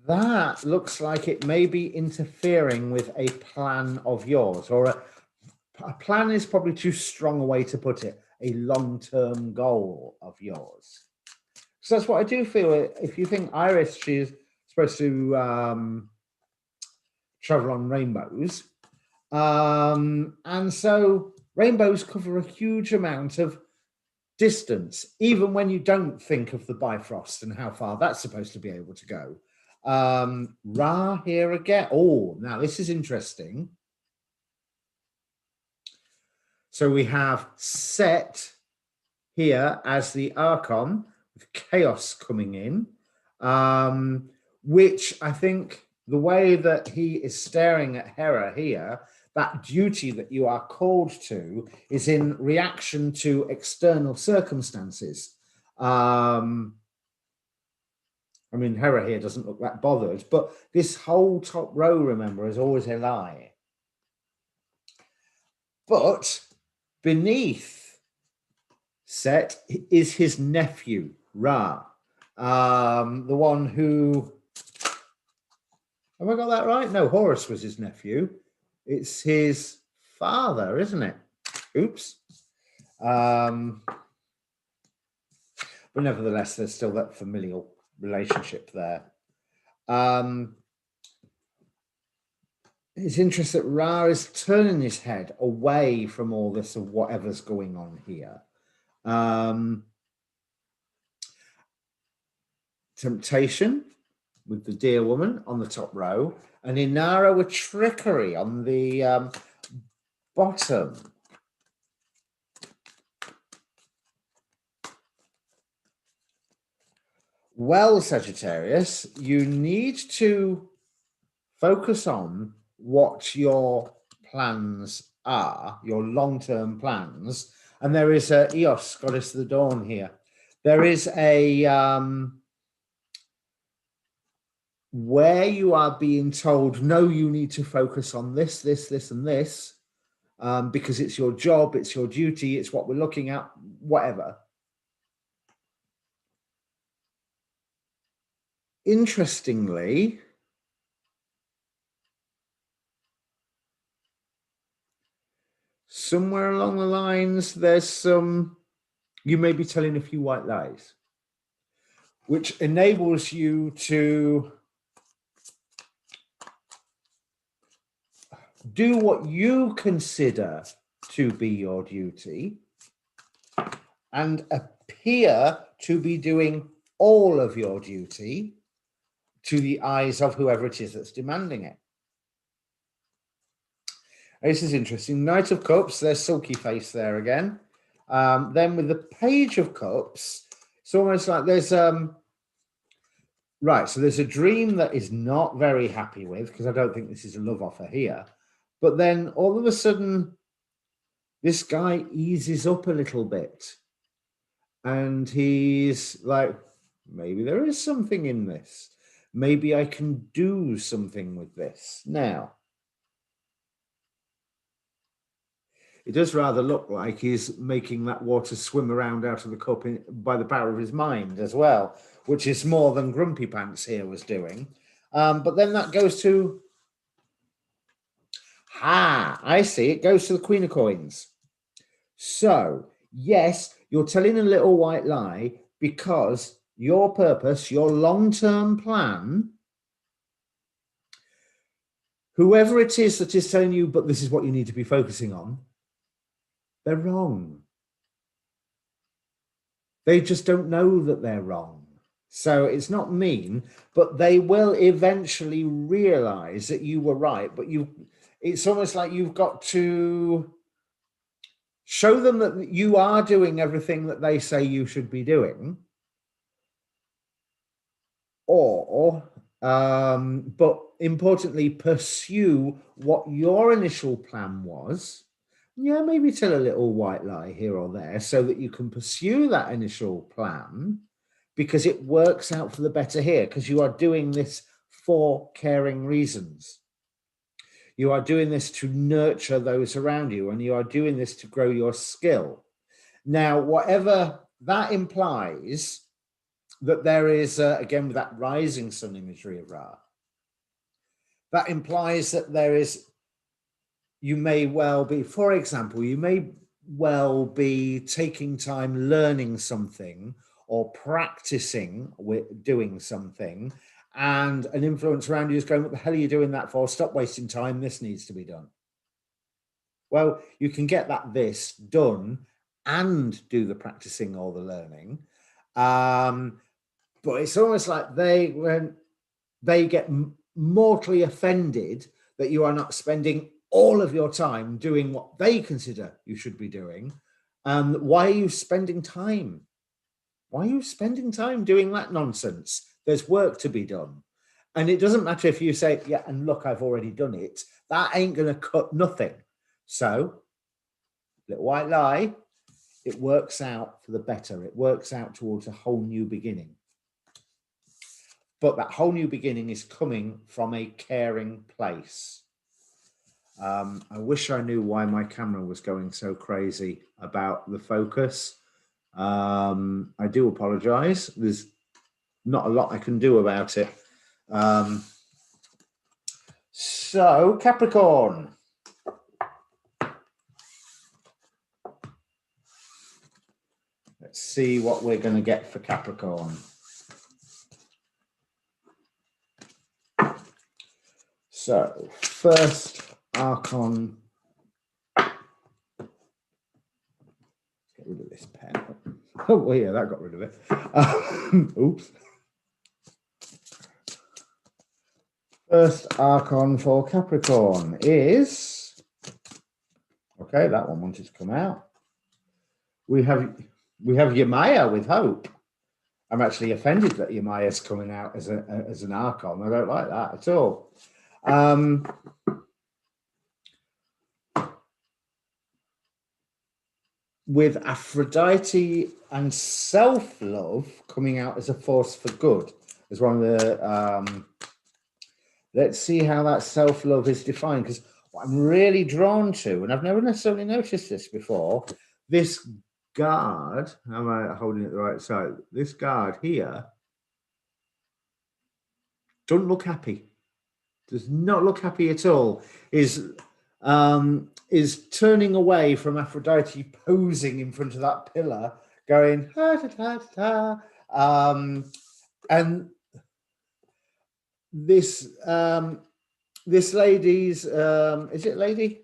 that looks like it may be interfering with a plan of yours, or a plan is probably too strong a way to put it, a long-term goal of yours. So that's what I do feel. If you think Iris, she's supposed to travel on rainbows. And so Rainbows cover a huge amount of distance, even when you don't think of the Bifrost and how far that's supposed to be able to go. Ra here again. Oh, now this is interesting. So we have Set here as the Archon, with chaos coming in, which I think the way that he is staring at Hera here, that duty that you are called to is in reaction to external circumstances. I mean, Hera here doesn't look that bothered, but this whole top row, remember, is always a lie. But beneath Set is his nephew, Ra, the one who, have I got that right? No, Horus was his nephew. It's his father, isn't it? Oops. But nevertheless, there's still that familial relationship there. It's interesting that Ra is turning his head away from all this of whatever's going on here. Temptation with the dear woman on the top row, and Inara with trickery on the bottom. Well, Sagittarius, you need to focus on what your plans are, your long-term plans. And there is a Eos, goddess of the dawn here. There is a where you are being told, no, you need to focus on this, this, and this, because it's your job, it's your duty, it's what we're looking at, whatever. Interestingly, somewhere along the lines, there's some, you may be telling a few white lies, which enables you to do what you consider to be your duty and appear to be doing all of your duty to the eyes of whoever it is that's demanding it. This is interesting. Knight of Cups, there's sulky face there again. Then with the Page of Cups, it's almost like there's right, so there's a dream that is not very happy with, because I don't think this is a love offer here. But then all of a sudden, this guy eases up a little bit. And he's like, maybe there is something in this. Maybe I can do something with this. Now, it does rather look like he's making that water swim around out of the cup by the power of his mind as well, which is more than Grumpy Pants here was doing. But then that goes to, I see, it goes to the Queen of Coins. So, yes, you're telling a little white lie because your purpose, your long-term plan, whoever it is that is telling you, but this is what you need to be focusing on, they're wrong. They just don't know that they're wrong. So it's not mean, but they will eventually realize that you were right. But it's almost like you've got to show them that you are doing everything that they say you should be doing. Or, but importantly, pursue what your initial plan was. Yeah, maybe tell a little white lie here or there so that you can pursue that initial plan because it works out for the better here, because you are doing this for caring reasons. You are doing this to nurture those around you, and you are doing this to grow your skill. Now, whatever that implies, that there is, again, with that rising sun imagery of Ra, that implies that there is, you may well be, for example, you may well be taking time learning something or practicing with doing something, and an influence around you is going, what the hell are you doing that for? Stop wasting time. This needs to be done. Well, you can get this done and do the practicing or the learning. But it's almost like when they get mortally offended that you are not spending all of your time doing what they consider you should be doing. Why are you spending time? Why are you spending time doing that nonsense? There's work to be done. And it doesn't matter if you say, yeah, and look, I've already done it. That ain't going to cut nothing. So, little white lie, it works out for the better. It works out towards a whole new beginning. But that whole new beginning is coming from a caring place. I wish I knew why my camera was going so crazy about the focus. I do apologize. There's not a lot I can do about it. So, Capricorn. Let's see what we're going to get for Capricorn. So, first archon. Let's get rid of this pen. Oh, well, yeah, that got rid of it. Oops. First archon for Capricorn is, okay, that one wanted to come out. We have Yemaya with hope. I'm actually offended that Yemaya is coming out as an archon. I don't like that at all. With Aphrodite and self-love coming out as a force for good, as one of the, let's see how that self-love is defined, because what I'm really drawn to, and I've never necessarily noticed this before, this guard, am I holding it the right side? This guard here doesn't look happy. Does not look happy at all. Is turning away from Aphrodite posing in front of that pillar, going ha ta ta ta. And this this lady's is it lady?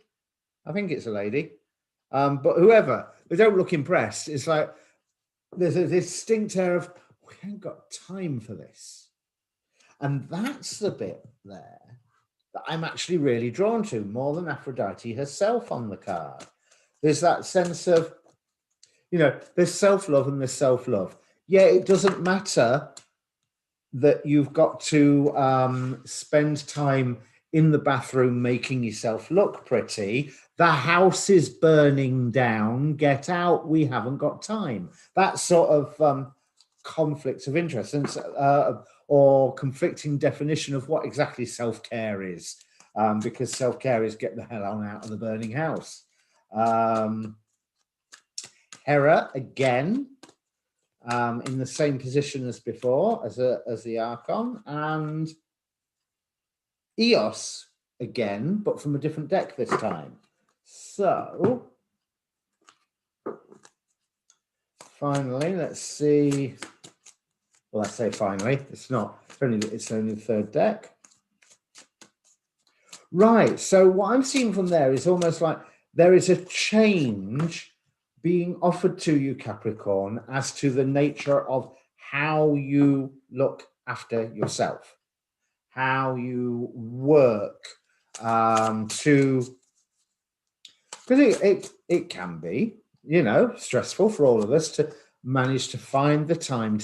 I think it's a lady. But whoever, they don't look impressed. It's like there's a distinct air of we ain't got time for this. And that's the bit there that I'm actually really drawn to, more than Aphrodite herself on the card. There's that sense of, you know, there's self-love and there's self-love. Yeah, it doesn't matter that you've got to spend time in the bathroom making yourself look pretty. The house is burning down. Get out. We haven't got time. That sort of conflicts of interest or conflicting definition of what exactly self-care is, because self-care is get the hell on out of the burning house. Hera again, in the same position as before, as the Archon, and Eos again, but from a different deck this time. So finally, let's see. Well, I say finally, it's not. It's only the third deck. Right. So what I'm seeing from there is almost like there is a change being offered to you, Capricorn, as to the nature of how you look after yourself, how you work to, because it can be, you know, stressful for all of us to manage to find the time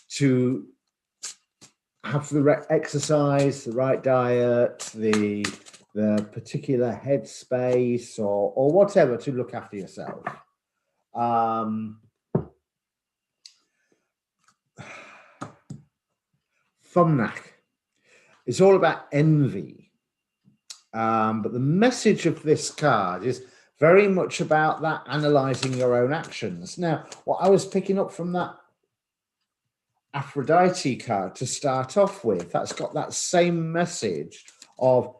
to have the right exercise, the right diet, the particular headspace or whatever to look after yourself. Thumnak. It's all about envy. But the message of this card is very much about that analyzing your own actions. Now, what I was picking up from that Aphrodite card to start off with, that's got that same message of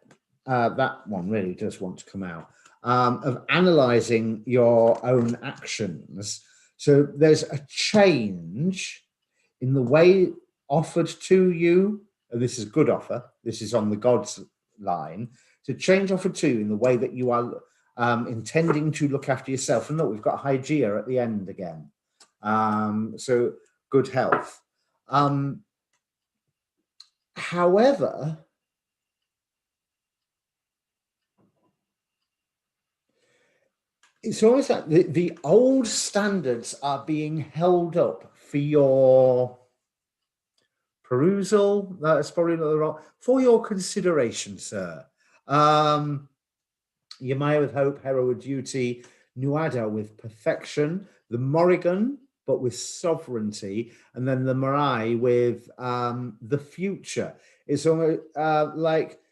that one really does want to come out, of analyzing your own actions. So there's a change in the way offered to you, and this is a good offer, this is on the God's line, to change off a 2 in the way that you are intending to look after yourself. And look, we've got Hygeia at the end again. So good health. However, it's always like the old standards are being held up for your perusal. That's probably not the wrong, for your consideration, sir. Yemaya with hope, Hera with duty, Nuada with perfection, the Morrigan, but with sovereignty, and then the Marai with the future. It's almost like,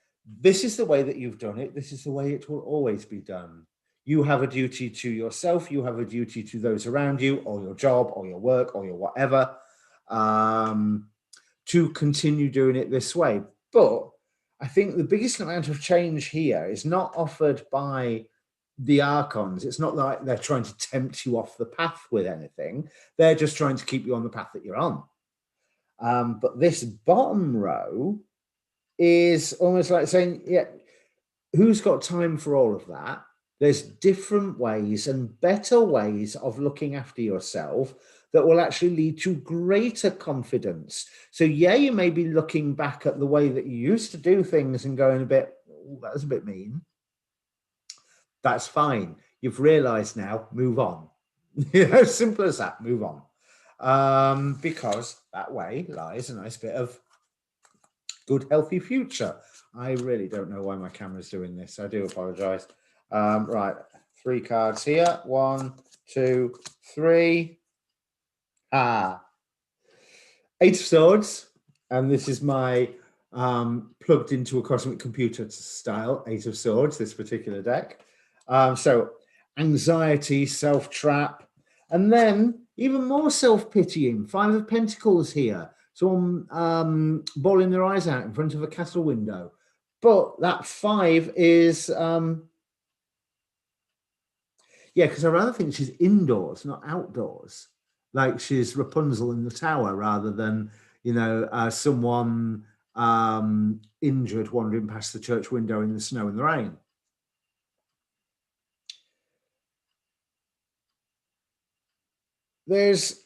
this is the way that you've done it. This is the way it will always be done. You have a duty to yourself. You have a duty to those around you, or your job, or your work, or your whatever, to continue doing it this way. But I think the biggest amount of change here is not offered by the Archons. It's not like they're trying to tempt you off the path with anything. They're just trying to keep you on the path that you're on. But this bottom row is almost like saying, yeah, who's got time for all of that? There's different ways and better ways of looking after yourself that will actually lead to greater confidence. So yeah, you may be looking back at the way that you used to do things and going a bit, oh, that was a bit mean. That's fine. You've realized now, move on. You know, simple as that, move on. Because that way lies a nice bit of good, healthy future. I really don't know why my camera's doing this. I do apologize. Right, 3 cards here. 1, 2, 3. 8 of Swords, and this is my plugged into a cosmic computer style 8 of Swords, this particular deck. So anxiety, self-trap, and then even more self-pitying, 5 of Pentacles here. Someone bawling their eyes out in front of a castle window. But that 5 is, yeah, because I rather think she's indoors, not outdoors. Like she's Rapunzel in the tower rather than, you know, someone injured wandering past the church window in the snow and the rain. There's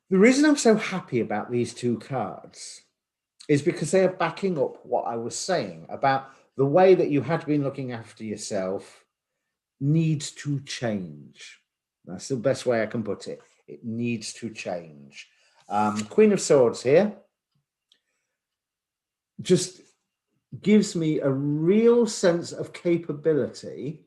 the reason I'm so happy about these 2 cards is because they are backing up what I was saying about the way that you had been looking after yourself needs to change. That's the best way I can put it. It needs to change. Queen of Swords here just gives me a real sense of capability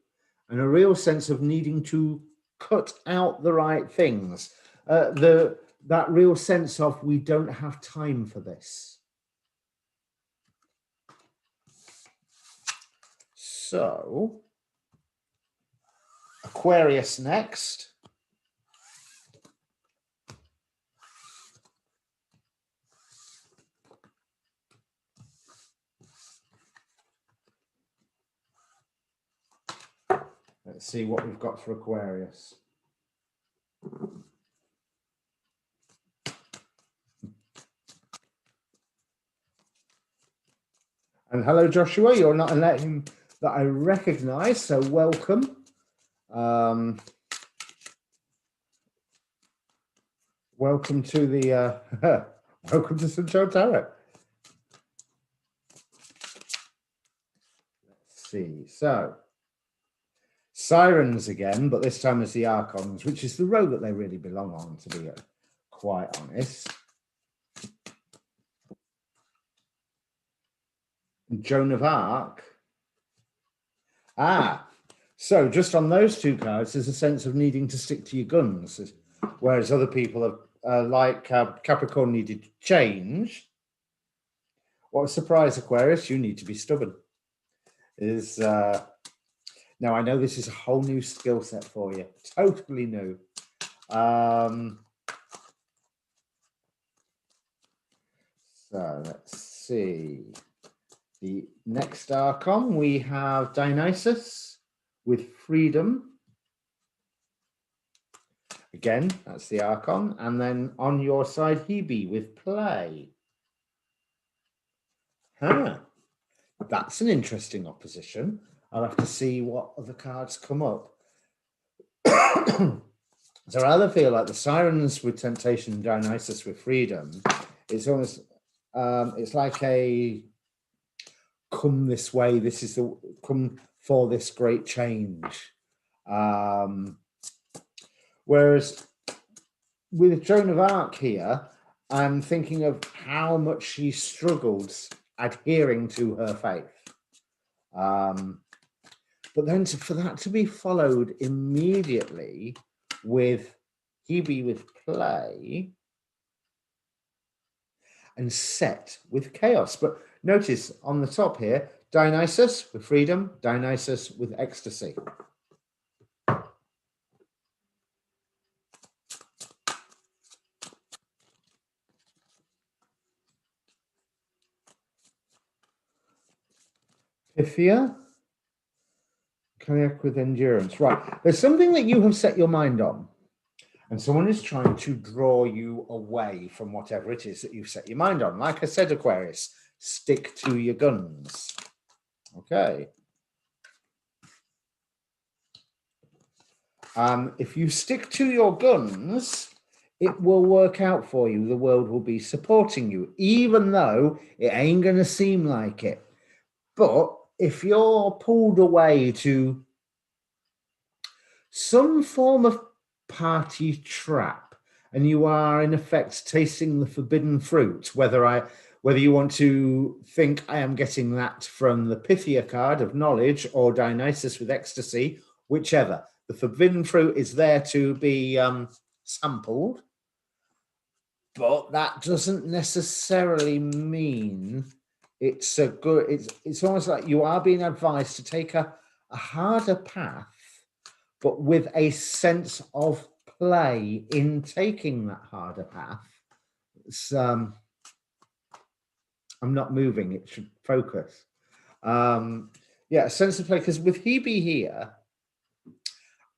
and a real sense of needing to cut out the right things. That real sense of we don't have time for this. So, Aquarius next. Let's see what we've got for Aquarius. And hello, Joshua. You're not a name that I recognize, so welcome. Welcome to the welcome to Sunshine Tarot. Let's see. So Sirens again, but this time as the Archons, which is the row that they really belong on, to be quite honest. Joan of Arc. So just on those 2 cards, there's a sense of needing to stick to your guns, whereas other people are like Capricorn needed to change. What a surprise, Aquarius, you need to be stubborn. Now, I know this is a whole new skill set for you, totally new. So let's see. The next Archon, we have Dionysus with freedom. Again, that's the Archon. And then on your side, Hebe with play. Huh. That's an interesting opposition. I'll have to see what other cards come up. So I rather feel like the Sirens with temptation and Dionysus with freedom. It's almost, it's like a come this way. This is the come for this great change. Whereas with Joan of Arc here, I'm thinking of how much she struggled adhering to her faith. But then for that to be followed immediately with Hebe with play and Set with chaos. But notice on the top here, Dionysus with freedom, Dionysus with ecstasy. Pythia, kayak with endurance. Right, there's something that you have set your mind on, and someone is trying to draw you away from whatever it is that you've set your mind on. Like I said, Aquarius, stick to your guns. Okay. If you stick to your guns, it will work out for you. The world will be supporting you, even though it ain't going to seem like it. But if you're pulled away to some form of party trap and you are in effect tasting the forbidden fruit, whether you want to think I am getting that from the Pythia card of knowledge or Dionysus with ecstasy, whichever. The forbidden fruit is there to be sampled, but that doesn't necessarily mean it's a good. It's almost like you are being advised to take a harder path, but with a sense of play in taking that harder path. It's, I'm not moving. It should focus. Yeah, a sense of play, because with Hebe here,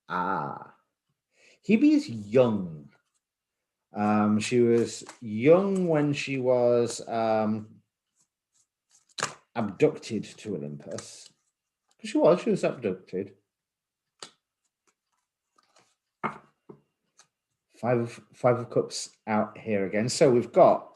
Hebe is young. She was young when she was abducted to Olympus. She was abducted. Five of Cups out here again. So we've got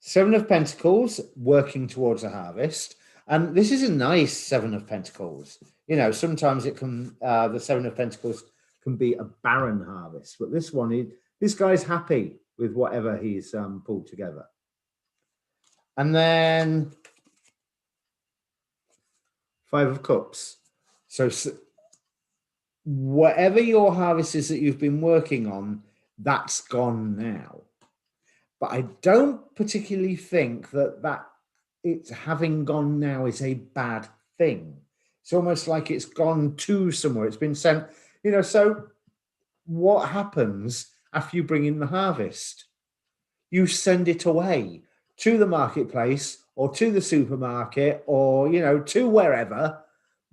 Seven of Pentacles working towards a harvest. And this is a nice Seven of Pentacles. You know, sometimes it can, the Seven of Pentacles can be a barren harvest. But this one, this guy's happy with whatever he's pulled together. And then Five of Cups. So whatever your harvest is that you've been working on, that's gone now. But I don't particularly think that it's having gone now is a bad thing. It's almost like it's gone to somewhere. It's been sent, you know. So what happens after you bring in the harvest? You send it away to the marketplace or to the supermarket or, you know, to wherever,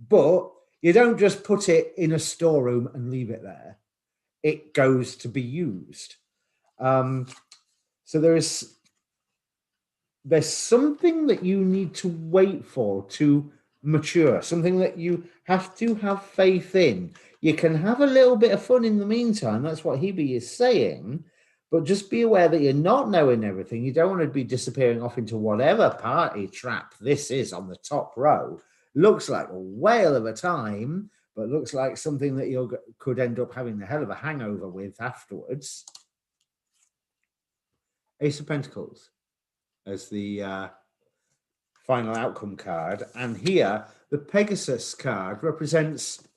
but you don't just put it in a storeroom and leave it there. It goes to be used. So there's something that you need to wait for to mature, something that you have to have faith in. You can have a little bit of fun in the meantime. That's what Hebe is saying. But just be aware that you're not knowing everything. You don't want to be disappearing off into whatever party trap this is on the top row. Looks like a whale of a time, but looks like something that you could end up having a hell of a hangover with afterwards. Ace of Pentacles as the final outcome card. And here, the Pegasus card represents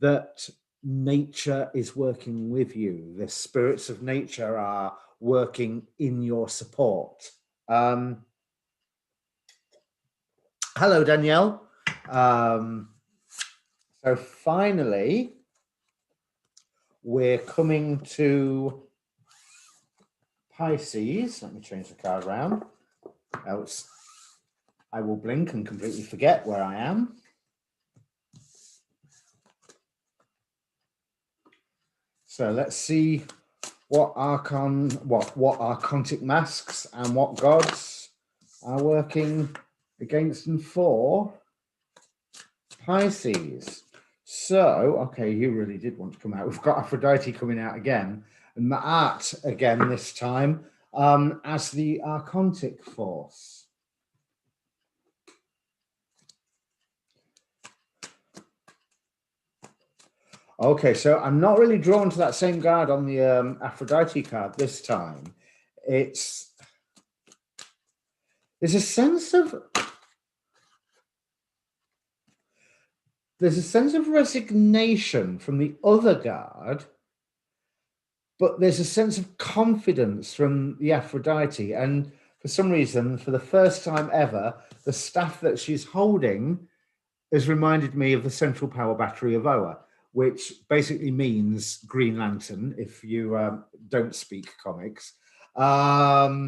that nature is working with you. The spirits of nature are working in your support. Hello, Danielle. So finally, we're coming to Pisces. Let me change the card around, else I will blink and completely forget where I am. So let's see what archontic masks and what gods are working against and for Pisces. So, okay, you really did want to come out. We've got Aphrodite coming out again, and Ma'at again this time as the archontic force. Okay, so I'm not really drawn to that same card on the Aphrodite card this time. There's a sense of resignation from the other guard, but there's a sense of confidence from the Aphrodite. And for some reason, for the first time ever, the staff that she's holding has reminded me of the central power battery of Oa, which basically means Green Lantern, if you don't speak comics. But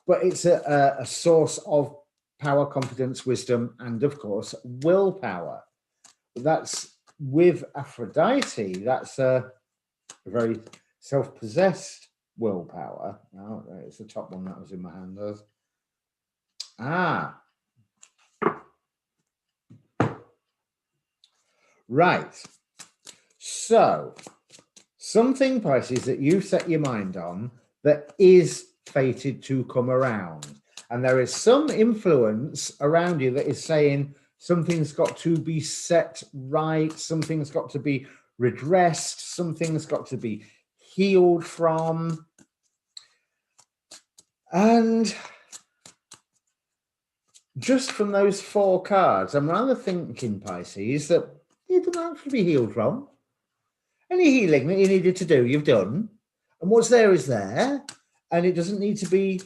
it's a source of power, confidence, wisdom, and of course, willpower. That's with Aphrodite, that's a very self-possessed willpower. Oh, it's the top one that was in my hand. Right. So, something, Pisces, that you set your mind on that is fated to come around. And there is some influence around you that is saying something's got to be set right, something's got to be redressed, something's got to be healed from. And just from those 4 cards, I'm rather thinking, Pisces, that you don't have to be healed from. Any healing that you needed to do, you've done. And what's there is there. And it doesn't need to be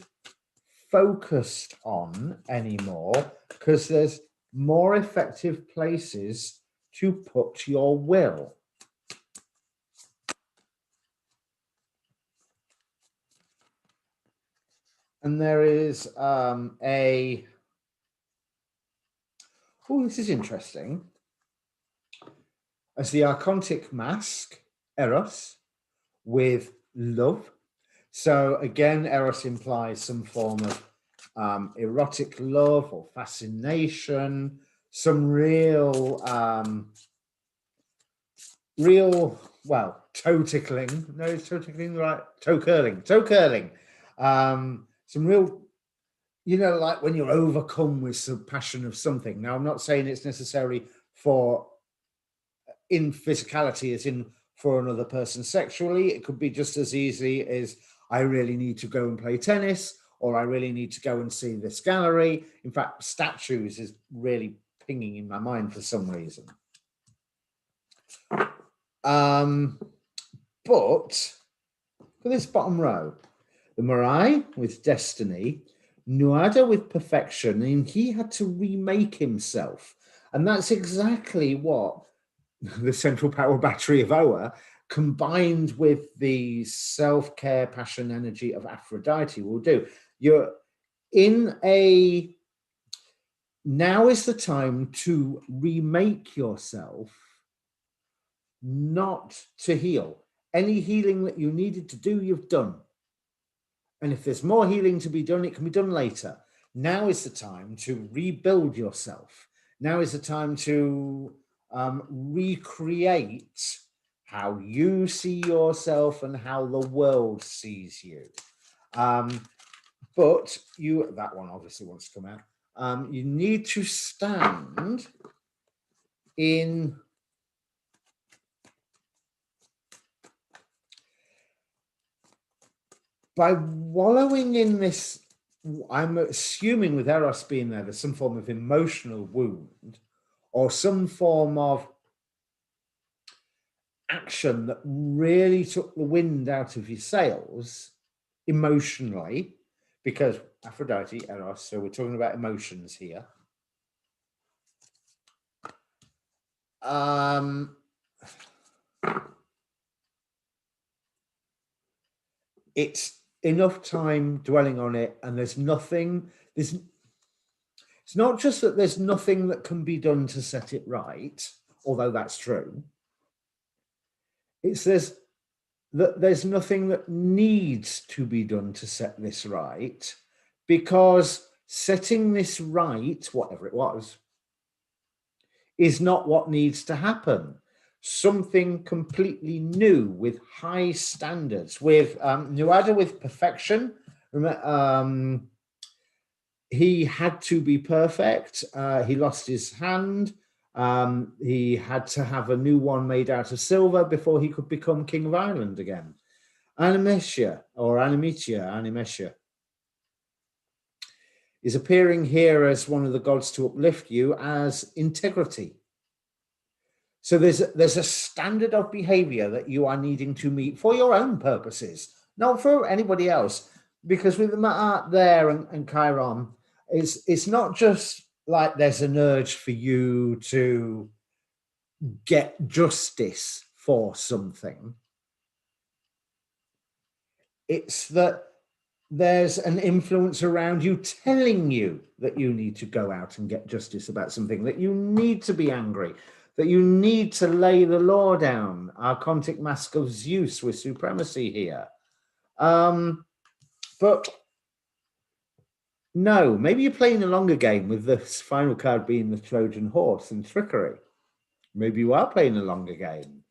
focused on anymore because there's more effective places to put your will. And there is oh, this is interesting. As the archontic mask, Eros, with love. So again, Eros implies some form of erotic love or fascination, some real, well, toe tickling. No, is toe tickling right? Toe curling. Some real, you know, like when you're overcome with some passion of something. Now, I'm not saying it's necessarily for in physicality as in for another person sexually. It could be just as easy as I really need to go and play tennis, or I really need to go and see this gallery. In fact, statues is really pinging in my mind for some reason. But for this bottom row, the Mirai with destiny, Nuada with perfection, and he had to remake himself. And that's exactly what the central power battery of Oa, combined with the self-care, passion, energy of Aphrodite will do. You're in a, now is the time to remake yourself, not to heal. Any healing that you needed to do, you've done. And if there's more healing to be done, it can be done later. Now is the time to rebuild yourself. Now is the time to recreate how you see yourself and how the world sees you. But you, that one obviously wants to come out. You need to stand in by wallowing in this. I'm assuming with Eros being there, there's some form of emotional wound or some form of action that really took the wind out of your sails emotionally, because Aphrodite, Eros, so we're talking about emotions here. It's enough time dwelling on it, and there's nothing, it's not just that there's nothing that can be done to set it right, although that's true. It's that there's nothing that needs to be done to set this right, because setting this right, whatever it was, is not what needs to happen. Something completely new with high standards, with Nuada with perfection. He had to be perfect. He lost his hand. He had to have a new one made out of silver before he could become King of Ireland again. Animetia is appearing here as one of the gods to uplift you as integrity. So there's a standard of behavior that you are needing to meet for your own purposes, not for anybody else. Because with the Ma'at there and Chiron, it's not just like there's an urge for you to get justice for something. It's that there's an influence around you telling you that you need to go out and get justice about something, that you need to be angry, that you need to lay the law down. Archontic mask of Zeus with supremacy here. But no, maybe you're playing a longer game with this final card being the Trojan horse and trickery. Maybe you are playing a longer game.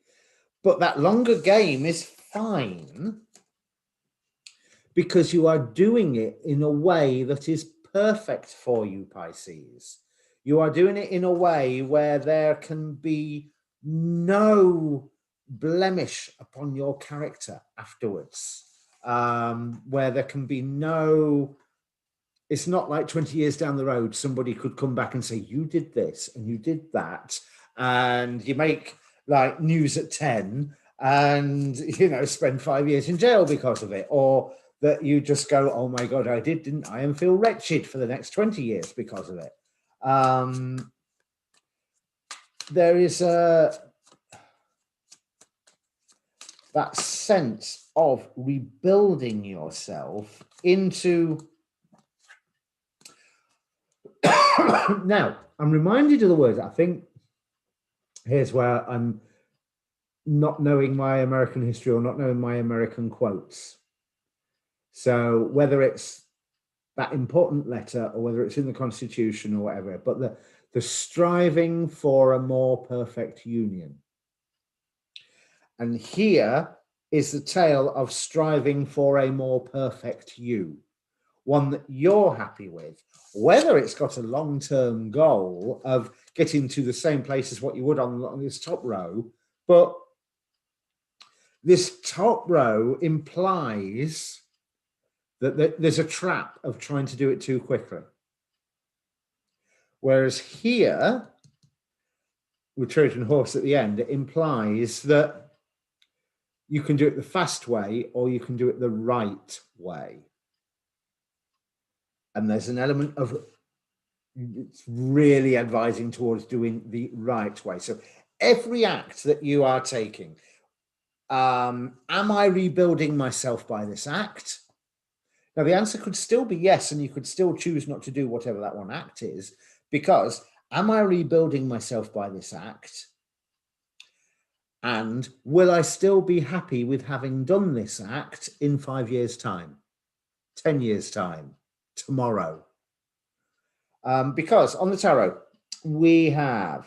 But that longer game is fine because you are doing it in a way that is perfect for you, Pisces. You are doing it in a way where there can be no blemish upon your character afterwards, where there can be no... It's not like 20 years down the road, somebody could come back and say, you did this and you did that, and you make like news at 10 and, you know, spend 5 years in jail because of it. Or that you just go, oh my God, I didn't I? And feel wretched for the next 20 years because of it. There is that sense of rebuilding yourself into... Now, I'm reminded of the words, I think, here's where I'm not knowing my American history or not knowing my American quotes. So whether it's that important letter or whether it's in the Constitution or whatever, but the striving for a more perfect union. And here is the tale of striving for a more perfect you, one that you're happy with, whether it's got a long-term goal of getting to the same place as what you would on this top row, but this top row implies that there's a trap of trying to do it too quickly. Whereas here, with Trojan horse at the end, it implies that you can do it the fast way or you can do it the right way. And there's an element of it's really advising towards doing the right way. So every act that you are taking, am I rebuilding myself by this act? Now, the answer could still be yes, and you could still choose not to do whatever that one act is, because am I rebuilding myself by this act? And will I still be happy with having done this act in 5 years' time, 10 years' time, tomorrow? Because on the tarot, we have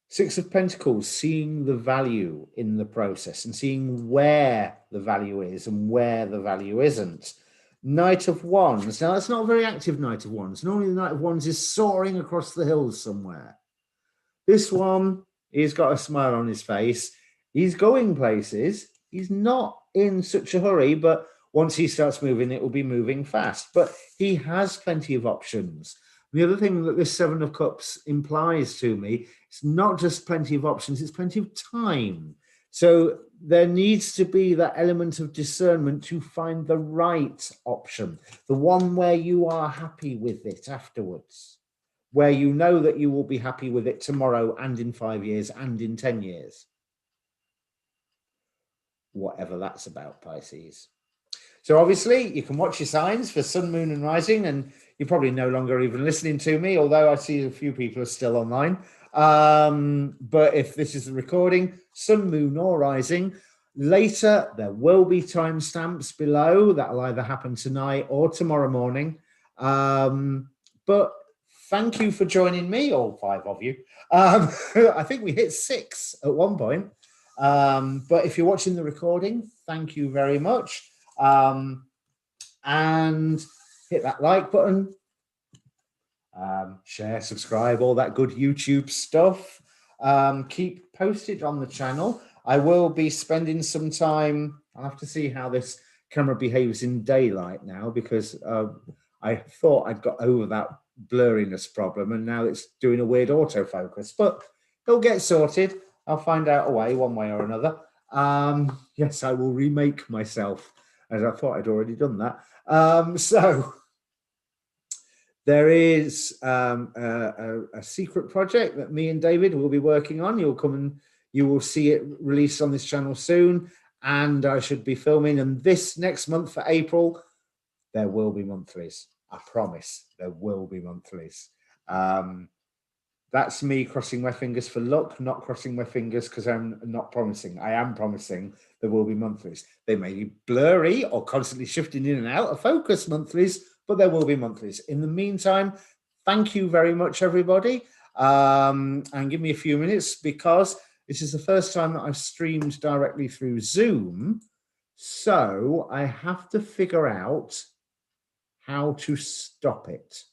Six of Pentacles, seeing the value in the process and seeing where the value is and where the value isn't. Knight of Wands. Now, that's not a very active Knight of Wands. Normally, the Knight of Wands is soaring across the hills somewhere. This one, he's got a smile on his face. He's going places. He's not in such a hurry, but once he starts moving, it will be moving fast. But he has plenty of options. The other thing that this Seven of Cups implies to me, it's not just plenty of options, it's plenty of time. So there needs to be that element of discernment to find the right option, the one where you are happy with it afterwards, where you know that you will be happy with it tomorrow and in 5 years and in 10 years. Whatever that's about, Pisces. So obviously you can watch your signs for Sun, Moon and Rising, and you're probably no longer even listening to me, although I see a few people are still online. But if this is the recording, sun, moon, or rising, later there will be timestamps below. That'll either happen tonight or tomorrow morning. But thank you for joining me, all 5 of you. I think we hit 6 at one point. But if you're watching the recording, thank you very much. And hit that like button, share, subscribe, all that good YouTube stuff. Keep posted on the channel. I will be spending some time. I'll have to see how this camera behaves in daylight now, because I thought I'd got over that blurriness problem, and now it's doing a weird autofocus, but it'll get sorted. I'll find out a way, one way or another. Yes, I will remake myself, as I thought I'd already done that. So there is a secret project that me and David will be working on. You'll come and you will see it released on this channel soon, and I should be filming. And this next month for April, there will be monthlies. I promise there will be monthlies. That's me crossing my fingers for luck, not crossing my fingers because I'm not promising. I am promising there will be monthlies. They may be blurry or constantly shifting in and out of focus monthlies, but there will be monthlies. In the meantime, thank you very much, everybody. And give me a few minutes, because this is the first time that I've streamed directly through Zoom. So I have to figure out how to stop it.